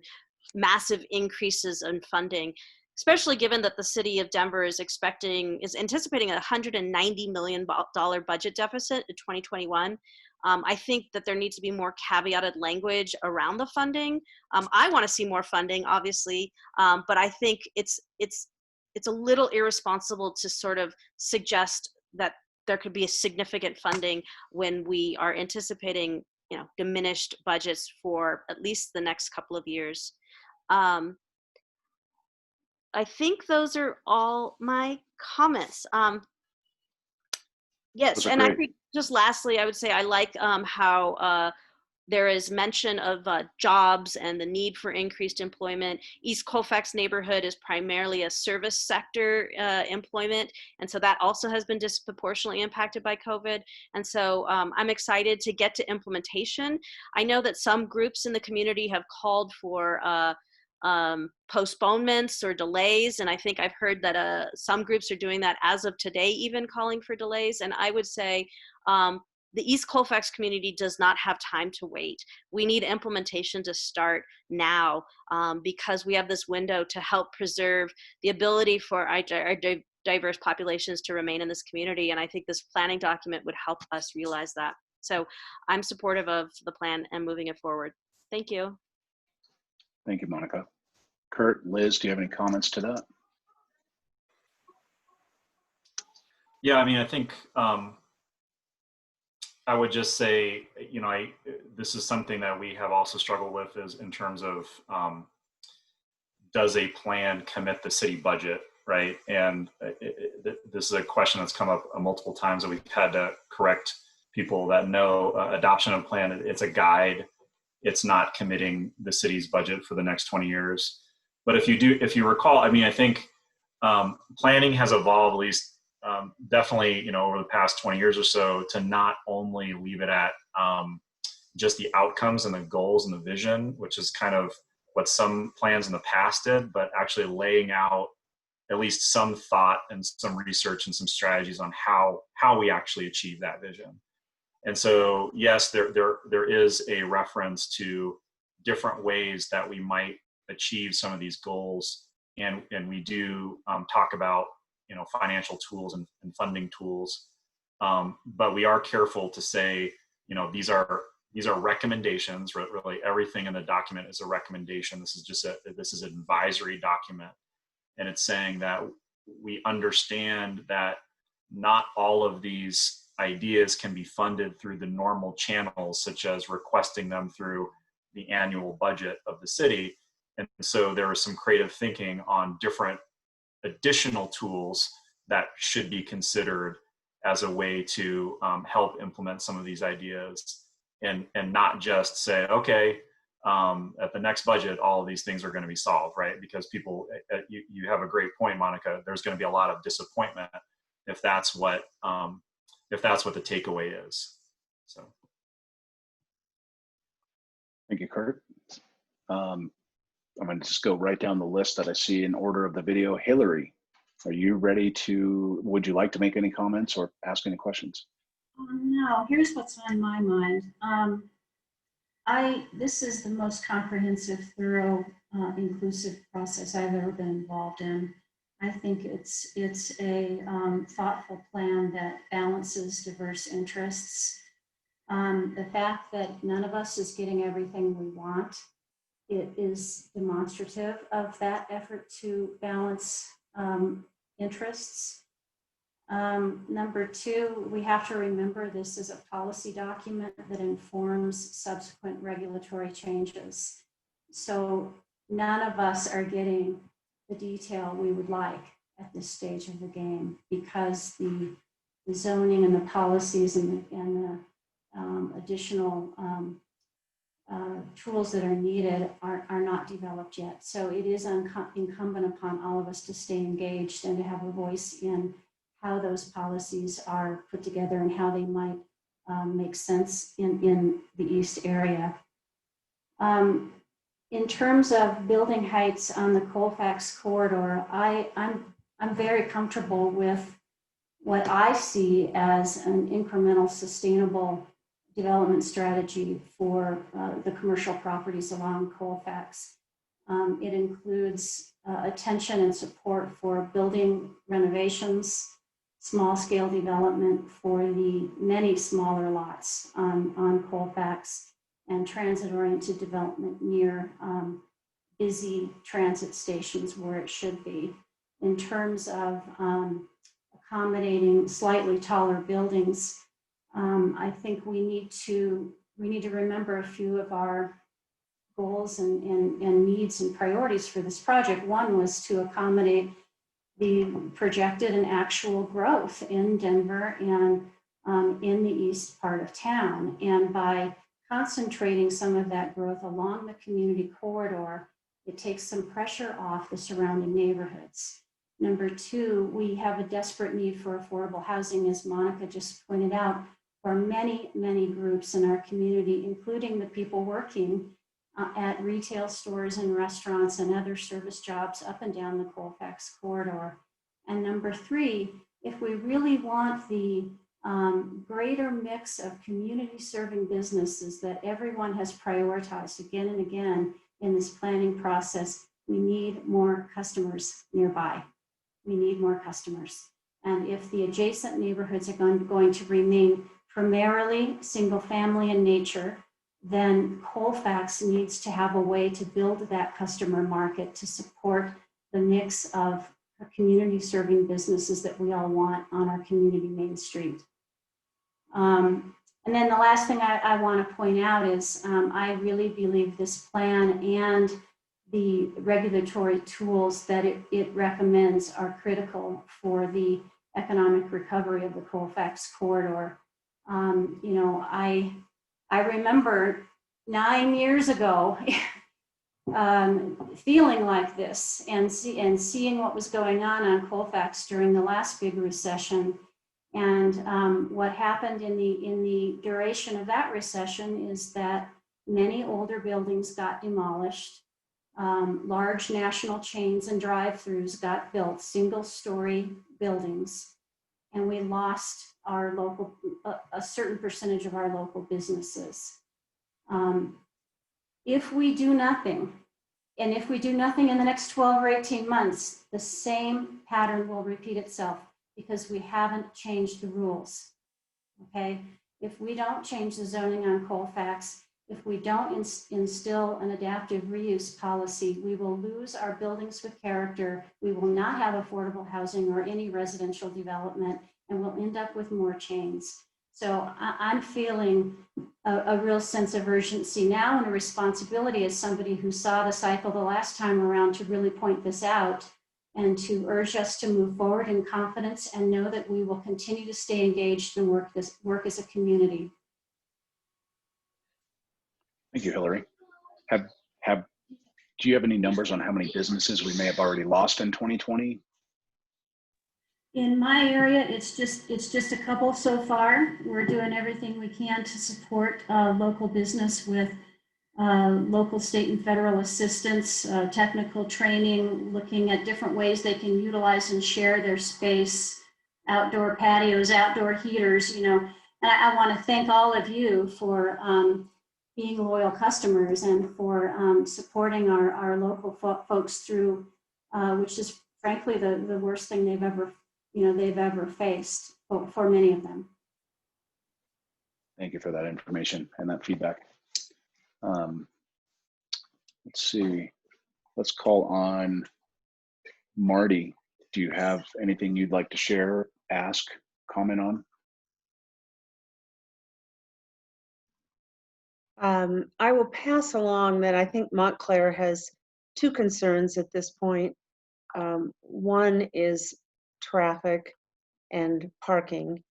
massive increases in funding, especially given that the city of Denver is anticipating a $190 million budget deficit in 2021. I think that there needs to be more caveated language around the funding. I want to see more funding, obviously, but I think it's a little irresponsible to sort of suggest that there could be a significant funding when we are anticipating, diminished budgets for at least the next couple of years. I think those are all my comments. Yes, and I think just lastly, I would say I like how there is mention of jobs and the need for increased employment. East Colfax neighborhood is primarily a service sector employment, and so that also has been disproportionately impacted by COVID. And so I'm excited to get to implementation. I know that some groups in the community have called for postponements or delays, and I think I've heard that some groups are doing that as of today, even calling for delays. And I would say the East Colfax community does not have time to wait. We need implementation to start now, because we have this window to help preserve the ability for our diverse populations to remain in this community. And I think this planning document would help us realize that. So I'm supportive of the plan and moving it forward. Thank you. Thank you, Monica. Kurt, Liz, do you have any comments to that? Yeah, I mean, I think I would just say, this is something that we have also struggled with, is in terms of does a plan commit the city budget, right? And this is a question that's come up multiple times that we've had to correct people that know adoption of a plan, it's a guide. It's not committing the city's budget for the next 20 years. But if you recall, I mean, I think planning has evolved, at least definitely, over the past 20 years or so, to not only leave it at just the outcomes and the goals and the vision, which is kind of what some plans in the past did, but actually laying out at least some thought and some research and some strategies on how we actually achieve that vision. And so, yes, there is a reference to different ways that we might achieve some of these goals, and we do talk about financial tools and funding tools, but we are careful to say these are recommendations. Really, everything in the document is a recommendation. This is an advisory document, and it's saying that we understand that not all of these ideas can be funded through the normal channels, such as requesting them through the annual budget of the city. And so there is some creative thinking on different additional tools that should be considered as a way to help implement some of these ideas, and not just say, okay, at the next budget, all of these things are going to be solved, right? Because people, you have a great point, Monica, there's going to be a lot of disappointment if that's what the takeaway is. So. Thank you, Kurt. I'm going to just go right down the list that I see in order of the video. Hillary, are you ready would you like to make any comments or ask any questions? No, here's what's on my mind. This is the most comprehensive, thorough, inclusive process I've ever been involved in. I think it's a thoughtful plan that balances diverse interests. The fact that none of us is getting everything we want, it is demonstrative of that effort to balance interests. Number two, we have to remember this is a policy document that informs subsequent regulatory changes. So none of us are getting the detail we would like at this stage of the game, because the zoning and the policies and the additional tools that are needed are not developed yet. So it is incumbent upon all of us to stay engaged and to have a voice in how those policies are put together and how they might make sense in the East area. In terms of building heights on the Colfax corridor, I'm very comfortable with what I see as an incremental, sustainable development strategy for the commercial properties along Colfax. It includes attention and support for building renovations, small-scale development for the many smaller lots on Colfax, and transit-oriented development near busy transit stations where it should be. In terms of accommodating slightly taller buildings, I think we need to remember a few of our goals and needs and priorities for this project. One was to accommodate the projected and actual growth in Denver and in the east part of town. And by concentrating some of that growth along the community corridor, it takes some pressure off the surrounding neighborhoods. Number two, we have a desperate need for affordable housing, as Monica just pointed out, for many, many groups in our community, including the people working at retail stores and restaurants and other service jobs up and down the Colfax corridor. And number three, if we really want the greater mix of community serving businesses that everyone has prioritized again and again in this planning process, we need more customers nearby. We need more customers. And if the adjacent neighborhoods are going to remain primarily single family in nature, then Colfax needs to have a way to build that customer market to support the mix of community serving businesses that we all want on our community main street. And then the last thing I want to point out is I really believe this plan and the regulatory tools that it recommends are critical for the economic recovery of the Colfax corridor. You know, I remember 9 years ago feeling like this and seeing what was going on Colfax during the last big recession. And what happened in the duration of that recession is that many older buildings got demolished. Large national chains and drive-throughs got built, single-story buildings, and we lost our local, a certain percentage of our local businesses. If we do nothing, and if we do nothing in the next 12 or 18 months, the same pattern will repeat itself because we haven't changed the rules, okay? If we don't change the zoning on Colfax, if we don't instill an adaptive reuse policy, we will lose our buildings with character. We will not have affordable housing or any residential development, and we'll end up with more chains. So I'm feeling a real sense of urgency now and a responsibility as somebody who saw the cycle the last time around to really point this out and to urge us to move forward in confidence and know that we will continue to stay engaged and work as a community. Thank you, Hillary. Do you have any numbers on how many businesses we may have already lost in 2020? In my area, it's just a couple so far. We're doing everything we can to support local business with local, state, and federal assistance, technical training, looking at different ways they can utilize and share their space, outdoor patios, outdoor heaters, you know. And I want to thank all of you for being loyal customers and for supporting our local folks through, which is frankly the worst thing they've ever faced for many of them. Thank you for that information and that feedback. Let's see. Let's call on Marty. Do you have anything you'd like to share, ask, comment on? I will pass along that I think Montclair has two concerns at this point. One is traffic and parking,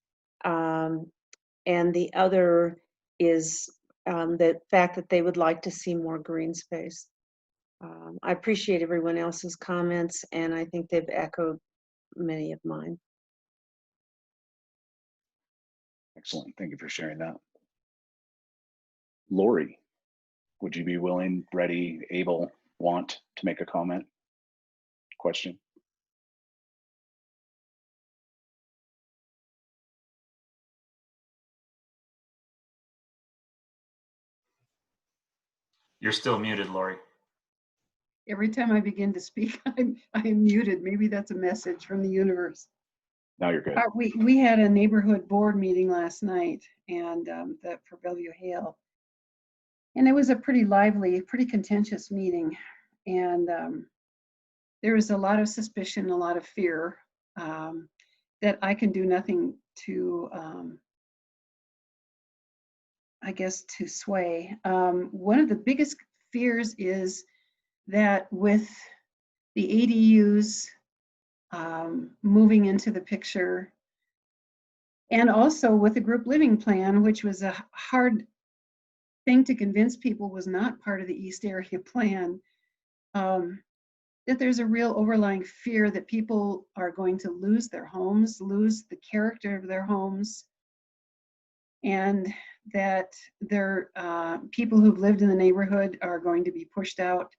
and the other is the fact that they would like to see more green space. I appreciate everyone else's comments, and I think they've echoed many of mine. Excellent. Thank you for sharing that. Lori, would you be willing, ready, able, want to make a comment, question? You're still muted, Lori. Every time I begin to speak, I'm muted. Maybe that's a message from the universe. Now you're good. We had a neighborhood board meeting last night, and for Bellevue Hale, and it was a pretty lively, pretty contentious meeting, and there was a lot of suspicion, a lot of fear that I can do nothing to, I guess, to sway. One of the biggest fears is that with the ADUs moving into the picture, and also with the group living plan, which was a hard thing to convince people was not part of the East Area Plan, that there's a real overlying fear that people are going to lose their homes, lose the character of their homes, and that their people who've lived in the neighborhood are going to be pushed out.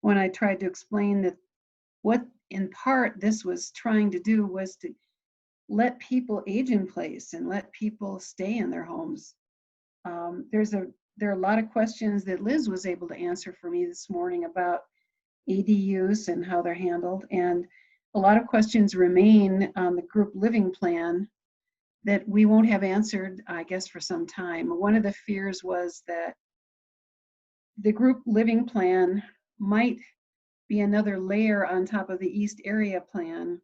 When I tried to explain that what in part this was trying to do was to let people age in place and let people stay in their homes. There are a lot of questions that Liz was able to answer for me this morning about ADUs and how they're handled, and a lot of questions remain on the group living plan that we won't have answered, I guess, for some time. One of the fears was that the group living plan might be another layer on top of the East Area Plan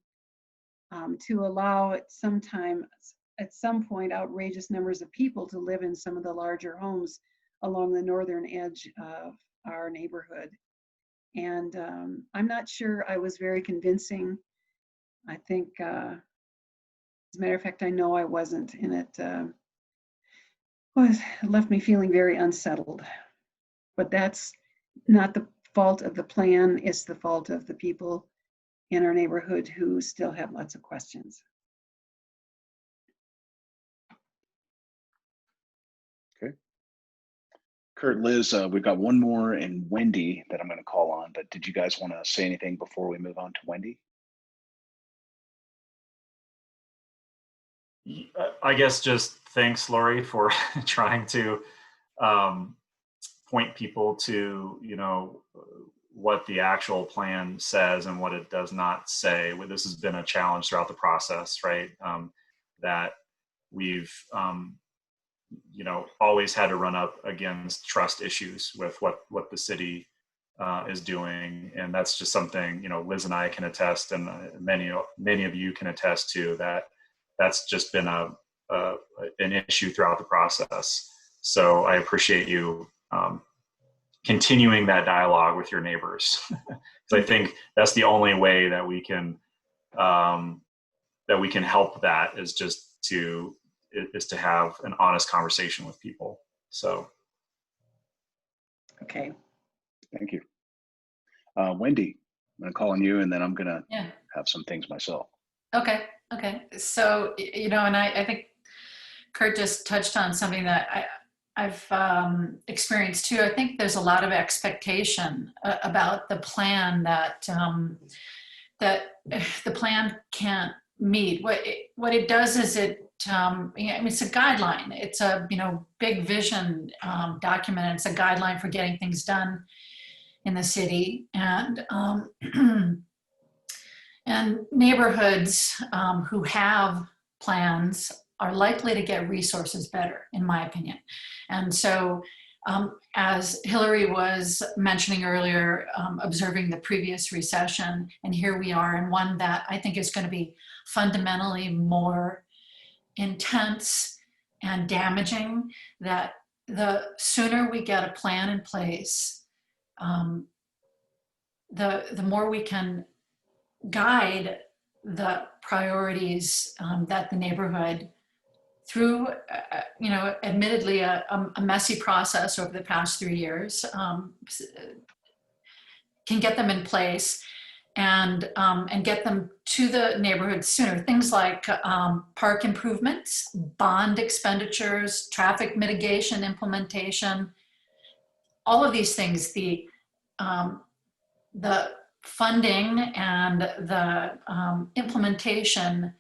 to allow at some point outrageous numbers of people to live in some of the larger homes along the northern edge of our neighborhood. And I'm not sure I was very convincing. I think, as a matter of fact, I know I wasn't, and it left me feeling very unsettled. But that's not the fault of the plan, it's the fault of the people in our neighborhood who still have lots of questions. Okay. Kurt, Liz, we've got one more and Wendy that I'm going to call on, but did you guys want to say anything before we move on to Wendy? I guess just thanks, Lori, for trying to point people to, what the actual plan says and what it does not say. This has been a challenge throughout the process, right? That we've, always had to run up against trust issues with what the city is doing. And that's just something, Liz and I can attest, and many of you can attest to, that's just been an issue throughout the process. So I appreciate you continuing that dialogue with your neighbors. So I think that's the only way that we can help that is just to have an honest conversation with people. So. Okay. Thank you. Wendy, I'm going to call on you, and then I'm going to have some things myself. Okay. So, and I think Kurt just touched on something that I've experienced too. I think there's a lot of expectation about the plan that the plan can't meet. What it does is it's a guideline. It's a big vision document. It's a guideline for getting things done in the city, and and neighborhoods who have plans are likely to get resources better, in my opinion. And so, as Hillary was mentioning earlier, observing the previous recession, and here we are in one that I think is going to be fundamentally more intense and damaging, that the sooner we get a plan in place, the more we can guide the priorities that the neighborhood, through admittedly a messy process over the past 3 years, can get them in place and get them to the neighborhood sooner. Things like park improvements, bond expenditures, traffic mitigation implementation, all of these things, the funding and the implementation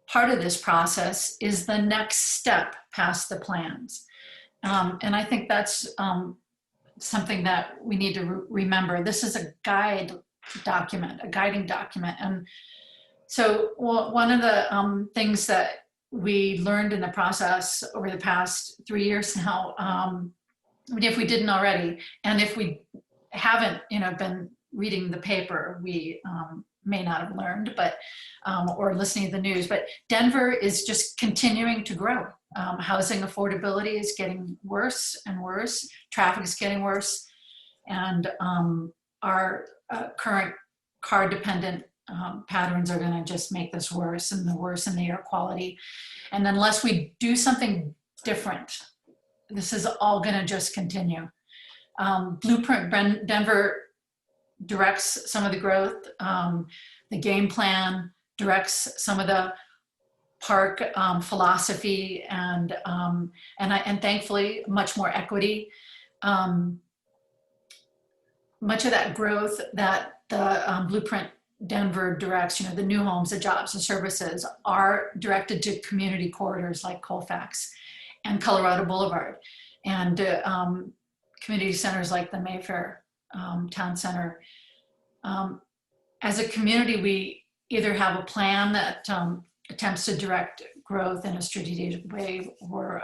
part of this process is the next step past the plans. And I think that's something that we need to remember. This is a guiding document. And so one of the things that we learned in the process over the past 3 years now, if we didn't already, and if we haven't been reading the paper, we may not have learned, but or listening to the news, but Denver is just continuing to grow. Housing affordability is getting worse and worse. Traffic is getting worse, and our current car-dependent patterns are going to just make this worse and worse in the air quality. And unless we do something different, this is all going to just continue. Blueprint Denver directs some of the growth. The game plan directs some of the park philosophy, and thankfully much more equity. Much of that growth that the Blueprint Denver directs, the new homes, the jobs, the services, are directed to community corridors like Colfax and Colorado Boulevard, and community centers like the Mayfair Town Center. As a community, we either have a plan that attempts to direct growth in a strategic way, or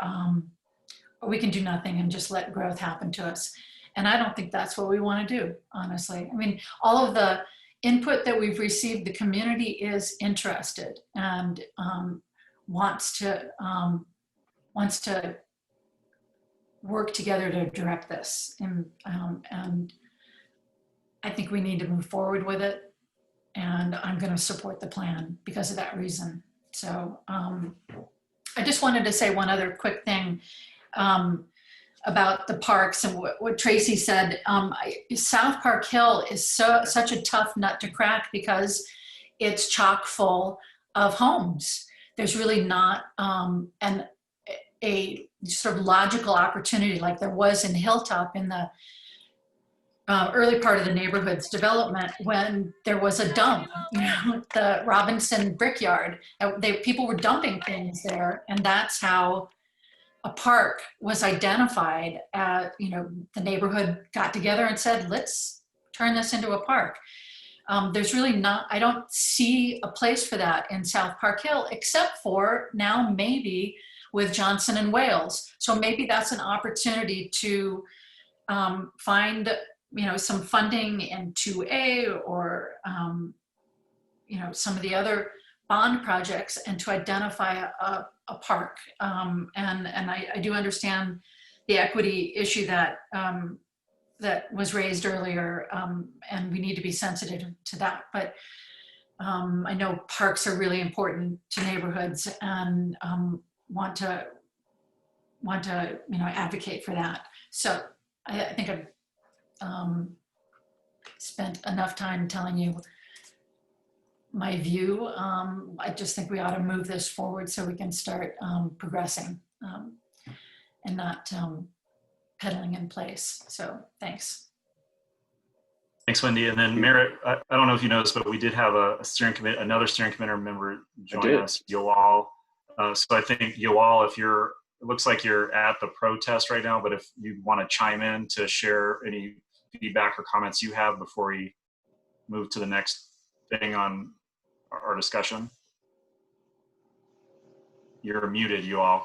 we can do nothing and just let growth happen to us. And I don't think that's what we want to do, honestly. I mean, all of the input that we've received, the community is interested and wants to work together to direct this. And I think we need to move forward with it. And I'm going to support the plan because of that reason. So I just wanted to say one other quick thing about the parks and what Tracy said. South Park Hill is such a tough nut to crack because it's chock full of homes. There's really not a sort of logical opportunity like there was in Hilltop in the early part of the neighborhood's development, when there was a dump, the Robinson Brickyard. People were dumping things there, and that's how a park was identified. The neighborhood got together and said, let's turn this into a park. There's really not, I don't see a place for that in South Park Hill, except for now maybe with Johnson and Wales. So maybe that's an opportunity to find some funding in 2A or some of the other bond projects, and to identify a park. And I do understand the equity issue that that was raised earlier, and we need to be sensitive to that. But I know parks are really important to neighborhoods, and want to advocate for that. So I think I've spent enough time telling you my view. I just think we ought to move this forward so we can start progressing and not pedaling in place. So thanks. Thanks, Wendy. And then Merritt, I don't know if you noticed, but we did have another steering committee member join us, Yoal. So I think Yoal, if you're, it looks like you're at the protest right now, but if you want to chime in to share any feedback or comments you have before we move to the next thing on our discussion. You're muted, Yoal.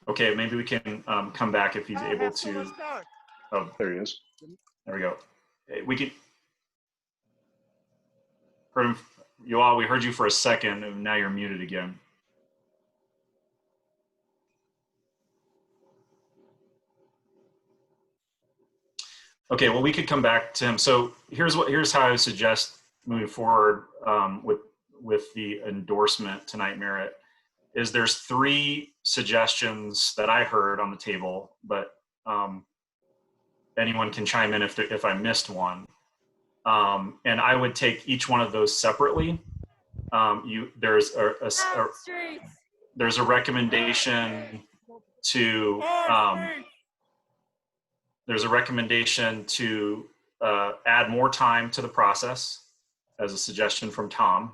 Okay, maybe we can come back if he's able to. Oh, There he is. there we go. We can. Heard him, Yoal, we heard you for a second, and now you're muted again. Okay, well, we could come back to him. So here's how I would suggest moving forward with the endorsement tonight, Merritt. Is there's 3 suggestions that I heard on the table, but anyone can chime in if I missed one. And I would take each one of those separately. There's a recommendation to add more time to the process, as a suggestion from Tom.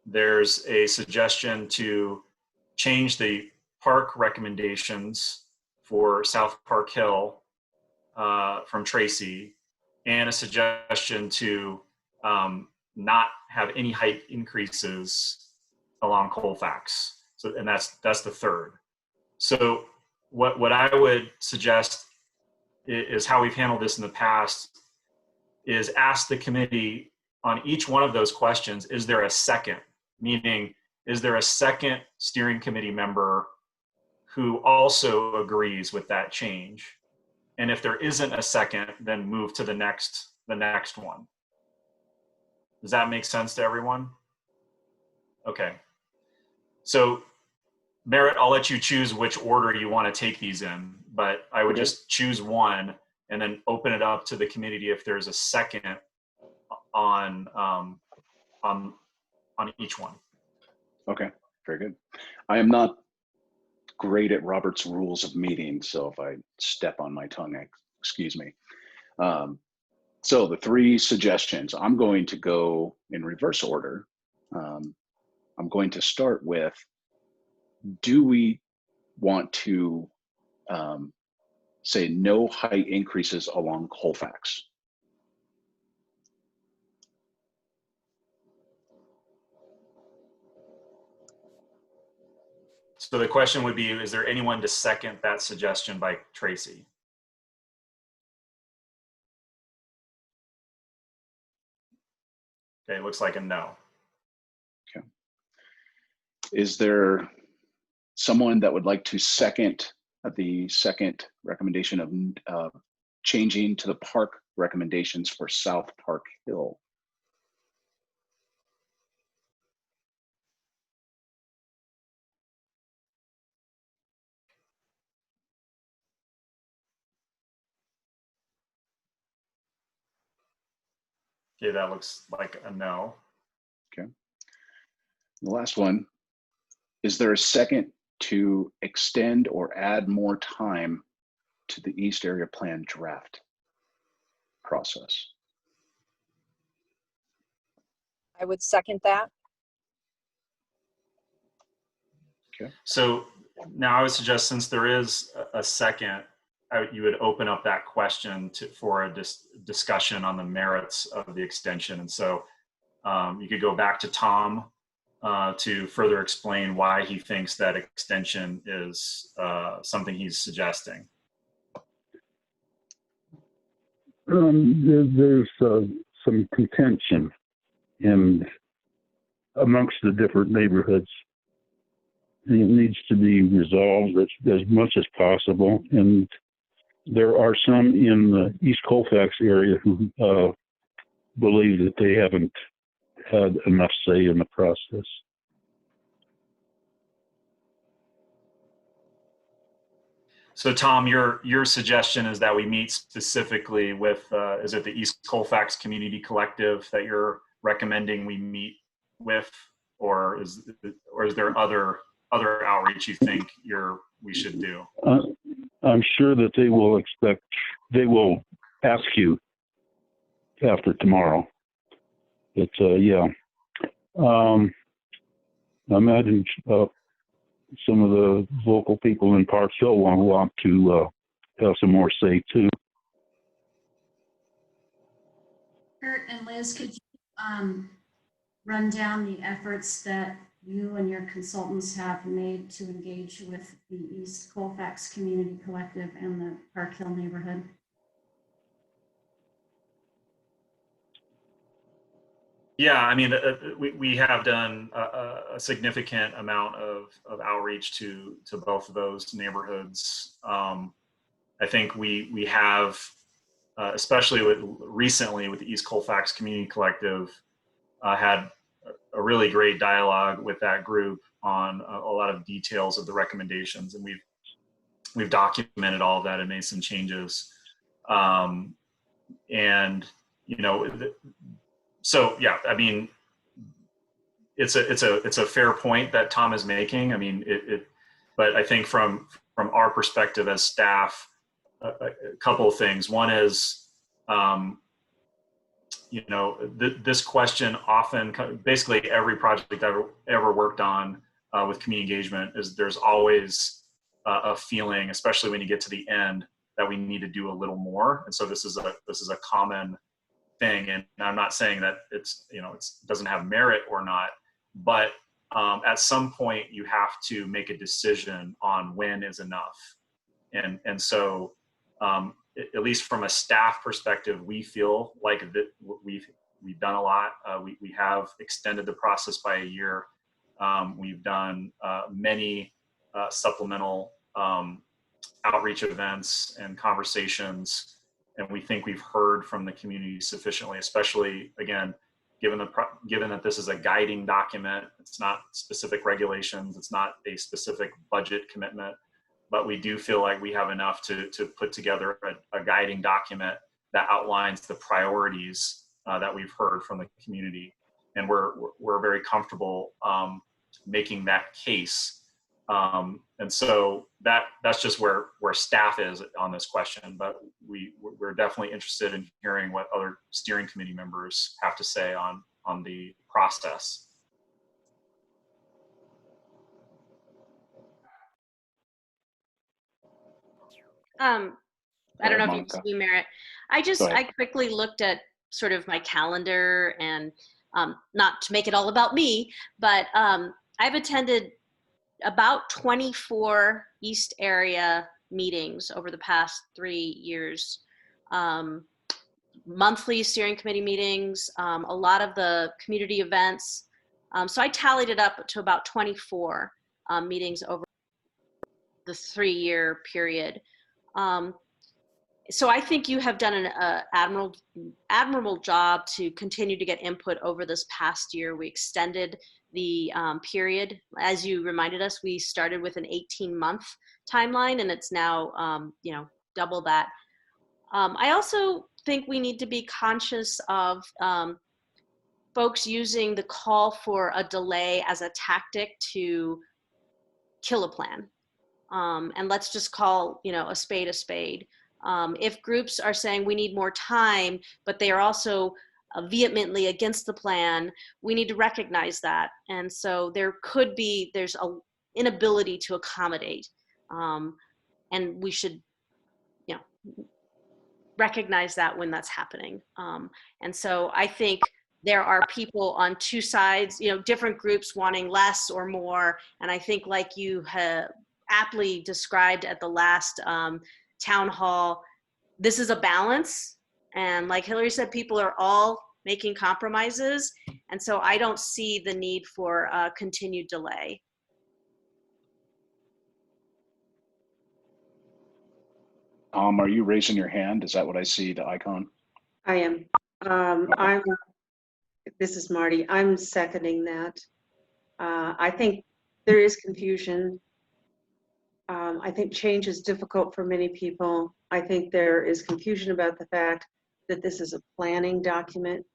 There's a suggestion to change the park recommendations for South Park Hill from Tracy, and a suggestion to not have any height increases along Colfax. So, and that's the third. So what I would suggest is how we've handled this in the past is ask the committee on each one of those questions, is there a second? Meaning, is there a second steering committee member who also agrees with that change? And if there isn't a second, then move to the next one. Does that make sense to everyone? Okay. So Merritt, I'll let you choose which order you want to take these in, but I would just choose one and then open it up to the committee if there's a second on each one. Okay, very good. I am not great at Robert's rules of meeting, so if I step on my tongue, excuse me. So the 3 suggestions, I'm going to go in reverse order. I'm going to start with, do we want to say no height increases along Colfax? So the question would be, is there anyone to second that suggestion by Tracy? Okay, it looks like a no. Okay. Is there someone that would like to second the second recommendation of changing to the park recommendations for South Park Hill? Okay, that looks like a no. Okay. The last one, is there a second to extend or add more time to the East Area Plan draft process? I would second that. Okay. So now I would suggest, since there is a second, you would open up that question for a discussion on the merits of the extension. And so you could go back to Tom to further explain why he thinks that extension is something he's suggesting. There's some contention amongst the different neighborhoods. And it needs to be resolved as much as possible. And there are some in the East Colfax area who believe that they haven't had enough say in the process. So Tom, your suggestion is that we meet specifically with, is it the East Colfax Community Collective that you're recommending we meet with, or is there other other outreach you think we should do? I'm sure that they will ask you after tomorrow. But yeah, I imagine some of the local people in Park Hill want to have some more say too. Kurt and Liz, could you run down the efforts that you and your consultants have made to engage with the East Colfax Community Collective and the Park Hill neighborhood? Yeah, I mean, we have done a significant amount of outreach to both of those neighborhoods. I think we have, especially recently with the East Colfax Community Collective, had a really great dialogue with that group on a lot of details of the recommendations, and we've documented all of that and made some changes. And so yeah, I mean, it's a fair point that Tom is making. I mean, but I think from our perspective as staff, a couple of things. One is, this question often, basically every project I've ever worked on with community engagement, is there's always a feeling, especially when you get to the end, that we need to do a little more. And so this is a common thing. And I'm not saying that it doesn't have merit or not, but at some point you have to make a decision on when is enough. And so at least from a staff perspective, we feel like that we've done a lot. We have extended the process by a year. We've done many supplemental outreach events and conversations, and we think we've heard from the community sufficiently, especially, again, given that this is a guiding document. It's not specific regulations, it's not a specific budget commitment, but we do feel like we have enough to put together a guiding document that outlines the priorities that we've heard from the community. And we're very comfortable making that case. And so that's just where staff is on this question, but we're definitely interested in hearing what other steering committee members have to say on the process. I don't know if you see merit. I quickly looked at sort of my calendar, and not to make it all about me, but I've attended about 24 East area meetings over the past 3 years. Monthly steering committee meetings, a lot of the community events. So I tallied it up to about 24 meetings over the 3-year period. So I think you have done an admirable job to continue to get input over this past year. We extended the period. As you reminded us, we started with an 18-month timeline, and it's now double that. I also think we need to be conscious of folks using the call for a delay as a tactic to kill a plan. And let's just call a spade a spade. If groups are saying we need more time, but they are also vehemently against the plan, we need to recognize that. And so there's an inability to accommodate. And we should, recognize that when that's happening. And so I think there are people on two sides, different groups wanting less or more. And I think, like you have aptly described at the last town hall, this is a balance. And like Hillary said, people are all making compromises. And so I don't see the need for continued delay. Tom, are you raising your hand? Is that what I see, the icon? I am. This is Marty. I'm seconding that. I think there is confusion. I think change is difficult for many people. I think there is confusion about the fact that this is a planning document.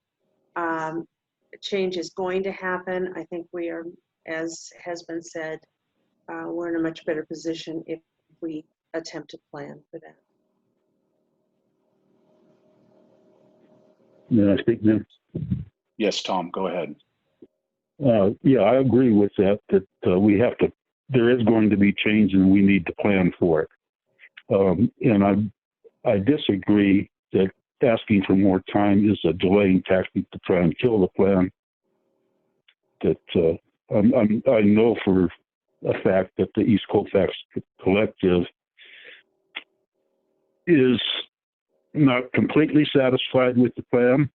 Change is going to happen. I think we are, as has been said, we're in a much better position if we attempt to plan for that. Yeah, I think that, Yes, Tom, go ahead. yeah, I agree with that, we have to, there is going to be change and we need to plan for it. And I disagree that asking for more time is a delaying tactic to try and kill the plan. That I know for a fact that the East Colfax Collective is not completely satisfied with the plan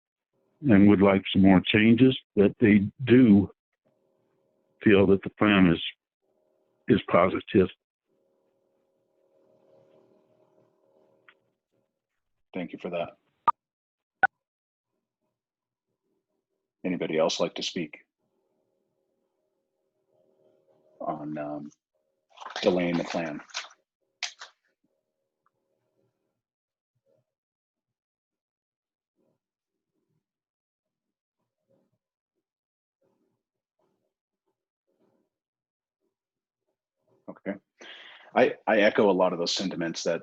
and would like some more changes, but they do feel that the plan is positive. Thank you for that. Anybody else like to speak on delaying the plan? Okay. I echo a lot of those sentiments that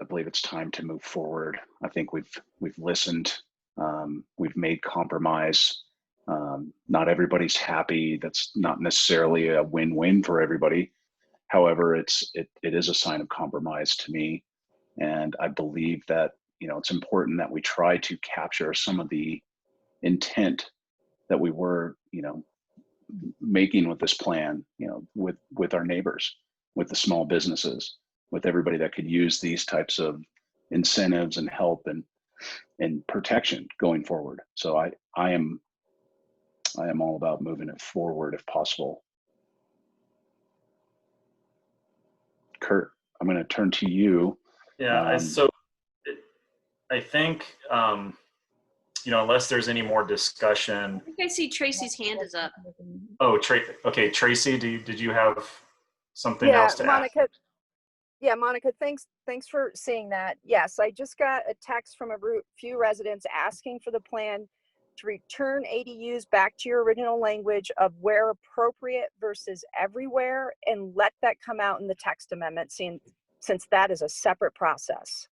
I believe it's time to move forward. I think we've listened, we've made compromise. Not everybody's happy. That's not necessarily a win-win for everybody. However, it is a sign of compromise to me, and I believe that it's important that we try to capture some of the intent that we were making with this plan, with our neighbors, with the small businesses, with everybody that could use these types of incentives and help and protection going forward. So I am all about moving it forward if possible. Kurt, I'm going to turn to you. Yeah, I think, unless there's any more discussion. I think I see Tracy's hand is up. Oh, okay, Tracy, did you have something else to Monica, add? Yeah, Monica, thanks for seeing that. Yes, I just got a text from a few residents asking for the plan to return ADUs back to your original language of where appropriate versus everywhere, and let that come out in the text amendment, since that is a separate process.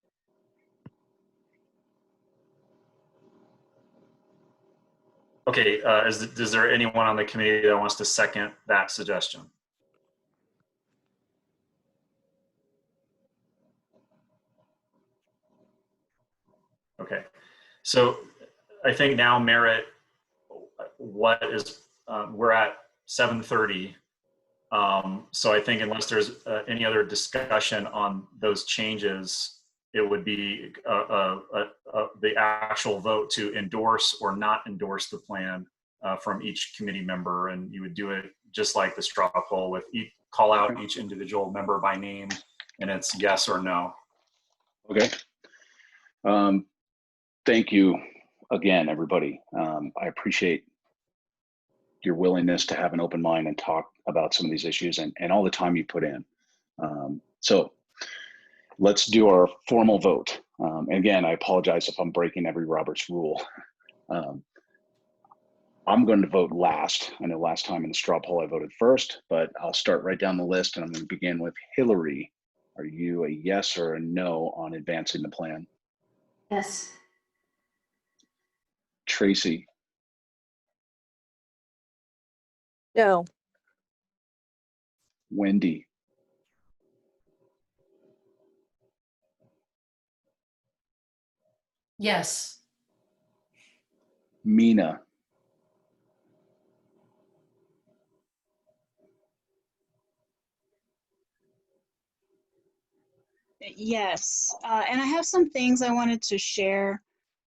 Okay, is there anyone on the committee that wants to second that suggestion? Okay, so I think now, Merritt, what is, we're at 7:30. So I think unless there's any other discussion on those changes, it would be the actual vote to endorse or not endorse the plan from each committee member. And you would do it just like the straw poll with call out each individual member by name, and it's yes or no. Okay. Thank you again, everybody. I appreciate your willingness to have an open mind and talk about some of these issues and all the time you put in. So let's do our formal vote. And again, I apologize if I'm breaking every Roberts rule. I'm going to vote last. I know last time in the straw poll I voted first, but I'll start right down the list, and I'm going to begin with Hillary. Are you a yes or a no on advancing the plan? Yes. Tracy? No. Wendy? Yes. Mina? Yes, and I have some things I wanted to share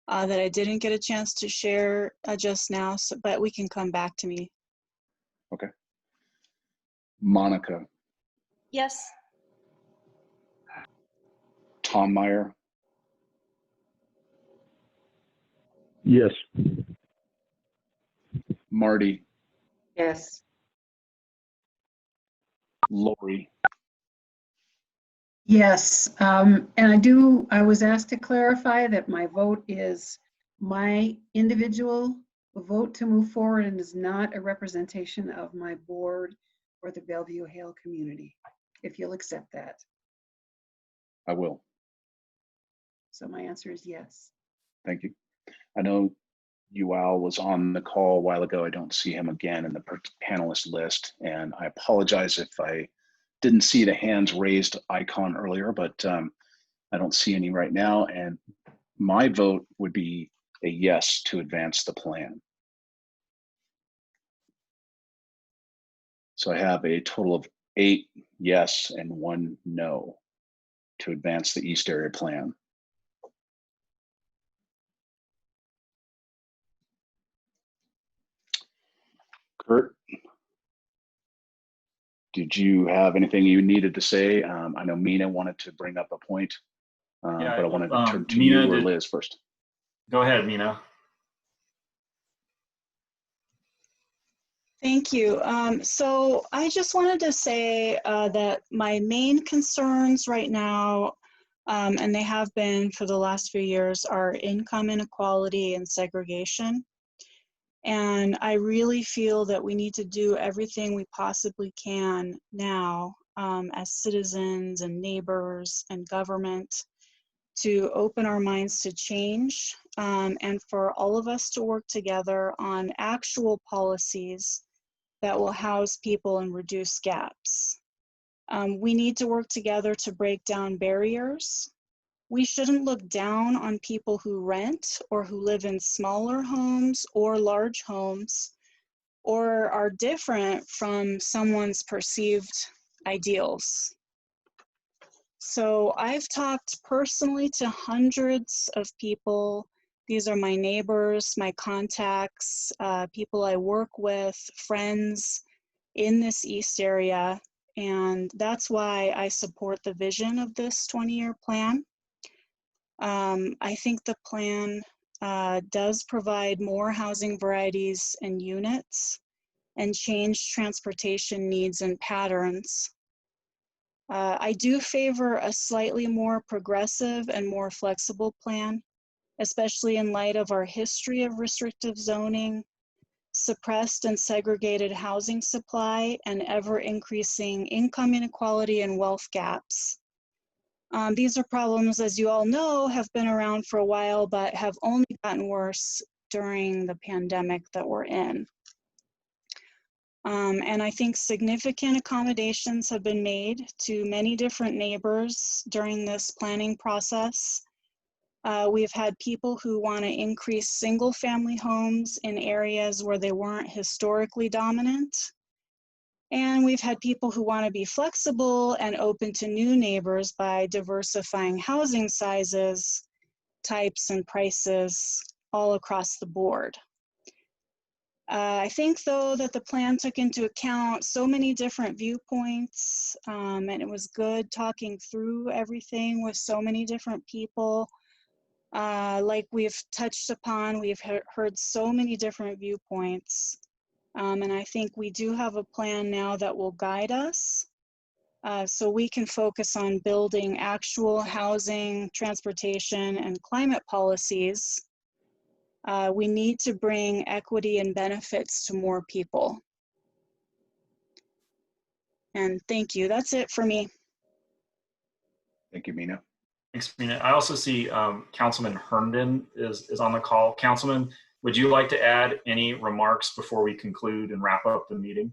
that I didn't get a chance to share just now, but we can come back to me. Okay. Monica? Yes. Tom Meyer? Yes. Marty? Yes. Lori? Yes, and I was asked to clarify that my vote is my individual vote to move forward and is not a representation of my board for the Bellevue Hale community, if you'll accept that. I will. So my answer is yes. Thank you. I know Yuval was on the call a while ago. I don't see him again in the panelist list, and I apologize if I didn't see the hands raised icon earlier, but I don't see any right now, and my vote would be a yes to advance the plan. So I have a total of 8 yes and 1 no to advance the East Area Plan. Kurt, did you have anything you needed to say? I know Mina wanted to bring up a point, Yeah, but I wanted to turn to Mina, you or Liz first. Go ahead, Mina. Thank you. So I just wanted to say that my main concerns right now, and they have been for the last few years, are income inequality and segregation. And I really feel that we need to do everything we possibly can now as citizens and neighbors and government to open our minds to change, and for all of us to work together on actual policies that will house people and reduce gaps. We need to work together to break down barriers. We shouldn't look down on people who rent or who live in smaller homes or large homes or are different from someone's perceived ideals. So I've talked personally to hundreds of people. These are my neighbors, my contacts, people I work with, friends in this East area. And that's why I support the vision of this 20-year plan. I think the plan does provide more housing varieties and units and change transportation needs and patterns. I do favor a slightly more progressive and more flexible plan, especially in light of our history of restrictive zoning, suppressed and segregated housing supply, and ever-increasing income inequality and wealth gaps. These are problems, as you all know, have been around for a while, but have only gotten worse during the pandemic that we're in. And I think significant accommodations have been made to many different neighbors during this planning process. We've had people who want to increase single-family homes in areas where they weren't historically dominant. And we've had people who want to be flexible and open to new neighbors by diversifying housing sizes, types, and prices all across the board. I think, though, that the plan took into account so many different viewpoints, and it was good talking through everything with so many different people. Like we've touched upon, we've heard so many different viewpoints. And I think we do have a plan now that will guide us so we can focus on building actual housing, transportation, and climate policies. We need to bring equity and benefits to more people. And thank you. That's it for me. Thank you, Mina. Thanks, Mina. I also see Councilman Herndon is on the call. Councilman, would you like to add any remarks before we conclude and wrap up the meeting?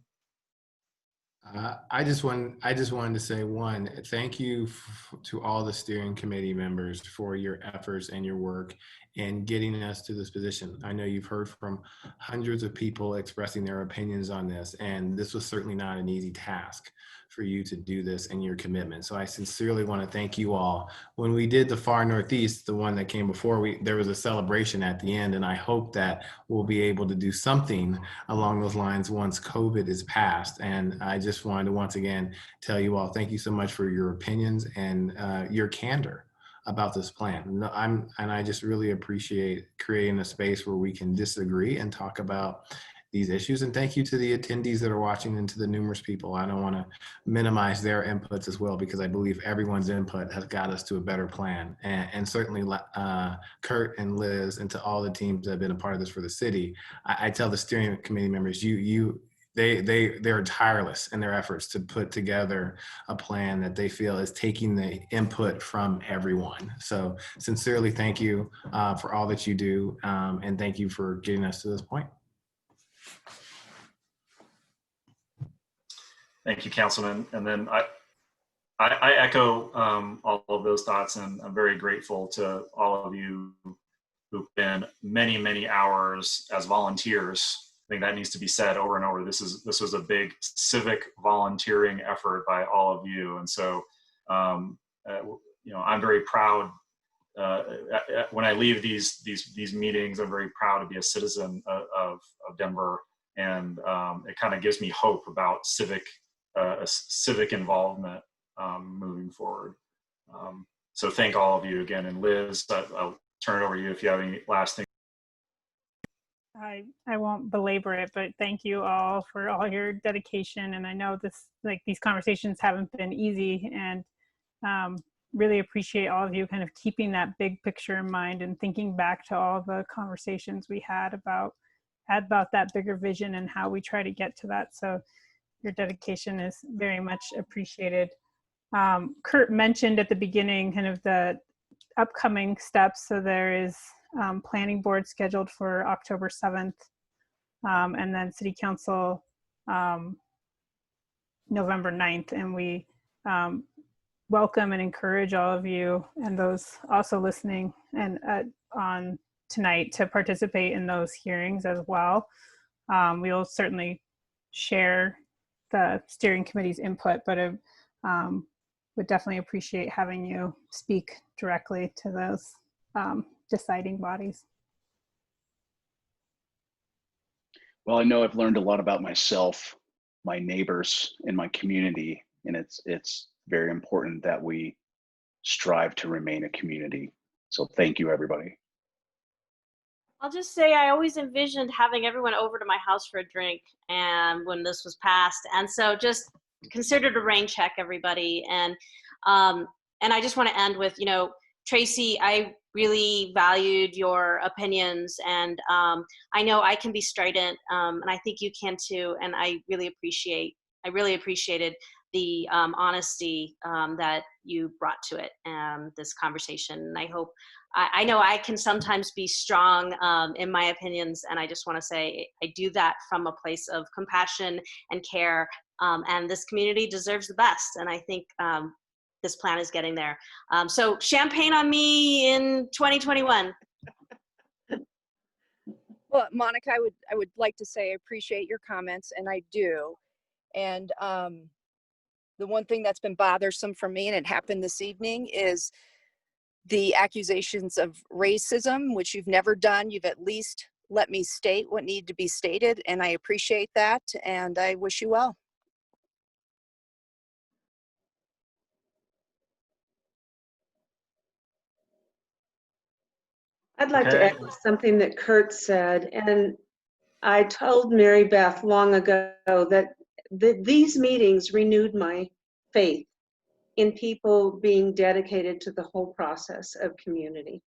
I just wanted to say, one, thank you to all the steering committee members for your efforts and your work in getting us to this position. I know you've heard from hundreds of people expressing their opinions on this, and this was certainly not an easy task for you to do this and your commitment. So I sincerely want to thank you all. When we did the Far Northeast, the one that came before, there was a celebration at the end, and I hope that we'll be able to do something along those lines once COVID is passed. And I just wanted to once again tell you all, thank you so much for your opinions and your candor about this plan. And I just really appreciate creating a space where we can disagree and talk about these issues. And thank you to the attendees that are watching and to the numerous people. I don't want to minimize their inputs as well, because I believe everyone's input has got us to a better plan. And certainly Kurt and Liz, and to all the teams that have been a part of this for the city, I tell the steering committee members, they're tireless in their efforts to put together a plan that they feel is taking the input from everyone. So sincerely, thank you for all that you do, and thank you for getting us to this point. Thank you, Councilman. And then I echo all of those thoughts, and I'm very grateful to all of you who've been many, many hours as volunteers. I think that needs to be said over and over. This was a big civic volunteering effort by all of you, and so you know, I'm very proud. When I leave these meetings, I'm very proud to be a citizen of Denver, and it kind of gives me hope about civic involvement moving forward. So thank all of you again, and Liz, I'll turn it over to you if you have any last thing. I won't belabor it, but thank you all for all your dedication. And I know these conversations haven't been easy, and really appreciate all of you kind of keeping that big picture in mind and thinking back to all the conversations we had about that bigger vision and how we try to get to that. So your dedication is very much appreciated. Kurt mentioned at the beginning kind of the upcoming steps. So there is planning board scheduled for October 7th, and then city council November 9th. And we welcome and encourage all of you and those also listening and on tonight to participate in those hearings as well. We will certainly share the steering committee's input, but would definitely appreciate having you speak directly to those deciding bodies. Well, I know I've learned a lot about myself, my neighbors, and my community, and it's very important that we strive to remain a community. So thank you, everybody. I'll just say I always envisioned having everyone over to my house for a drink, and when this was passed, and so just consider it a rain check, everybody. And I just want to end with, you know, Tracy, I really valued your opinions, and I know I can be strident, and I think you can too. And I really appreciated the honesty that you brought to it, this conversation. And I hope, I know I can sometimes be strong in my opinions, and I just want to say I do that from a place of compassion and care, and this community deserves the best, and I think this plan is getting there. So champagne on me in 2021. Well, Monica, I would like to say I appreciate your comments, and I do. And the one thing that's been bothersome for me, and it happened this evening, is the accusations of racism, which you've never done. You've at least let me state what needed to be stated, and I appreciate that, and I wish you well. I'd like to echo something that Kurt said, and I told Mary Beth long ago that these meetings renewed my faith in people being dedicated to the whole process of community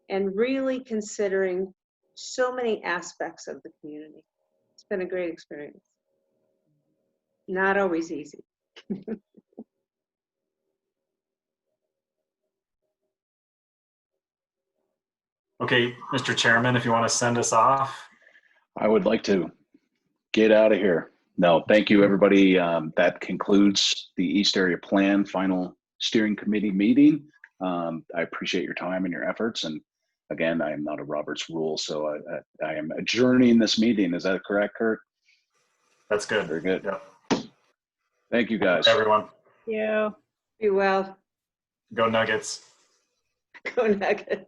and really considering so many aspects of the community. It's been a great experience. Not always easy. Okay, Mr. Chairman, if you want to send us off. I would like to get out of here. No, thank you, everybody. That concludes the East Area Plan final steering committee meeting. I appreciate your time and your efforts. And again, I am not a Robert's rule, so I am adjourning this meeting. Is that correct, Kurt? That's good. Very good. Yep. Thank you, guys. Everyone. Thank you. Be well. Go Nuggets. Go Nuggets.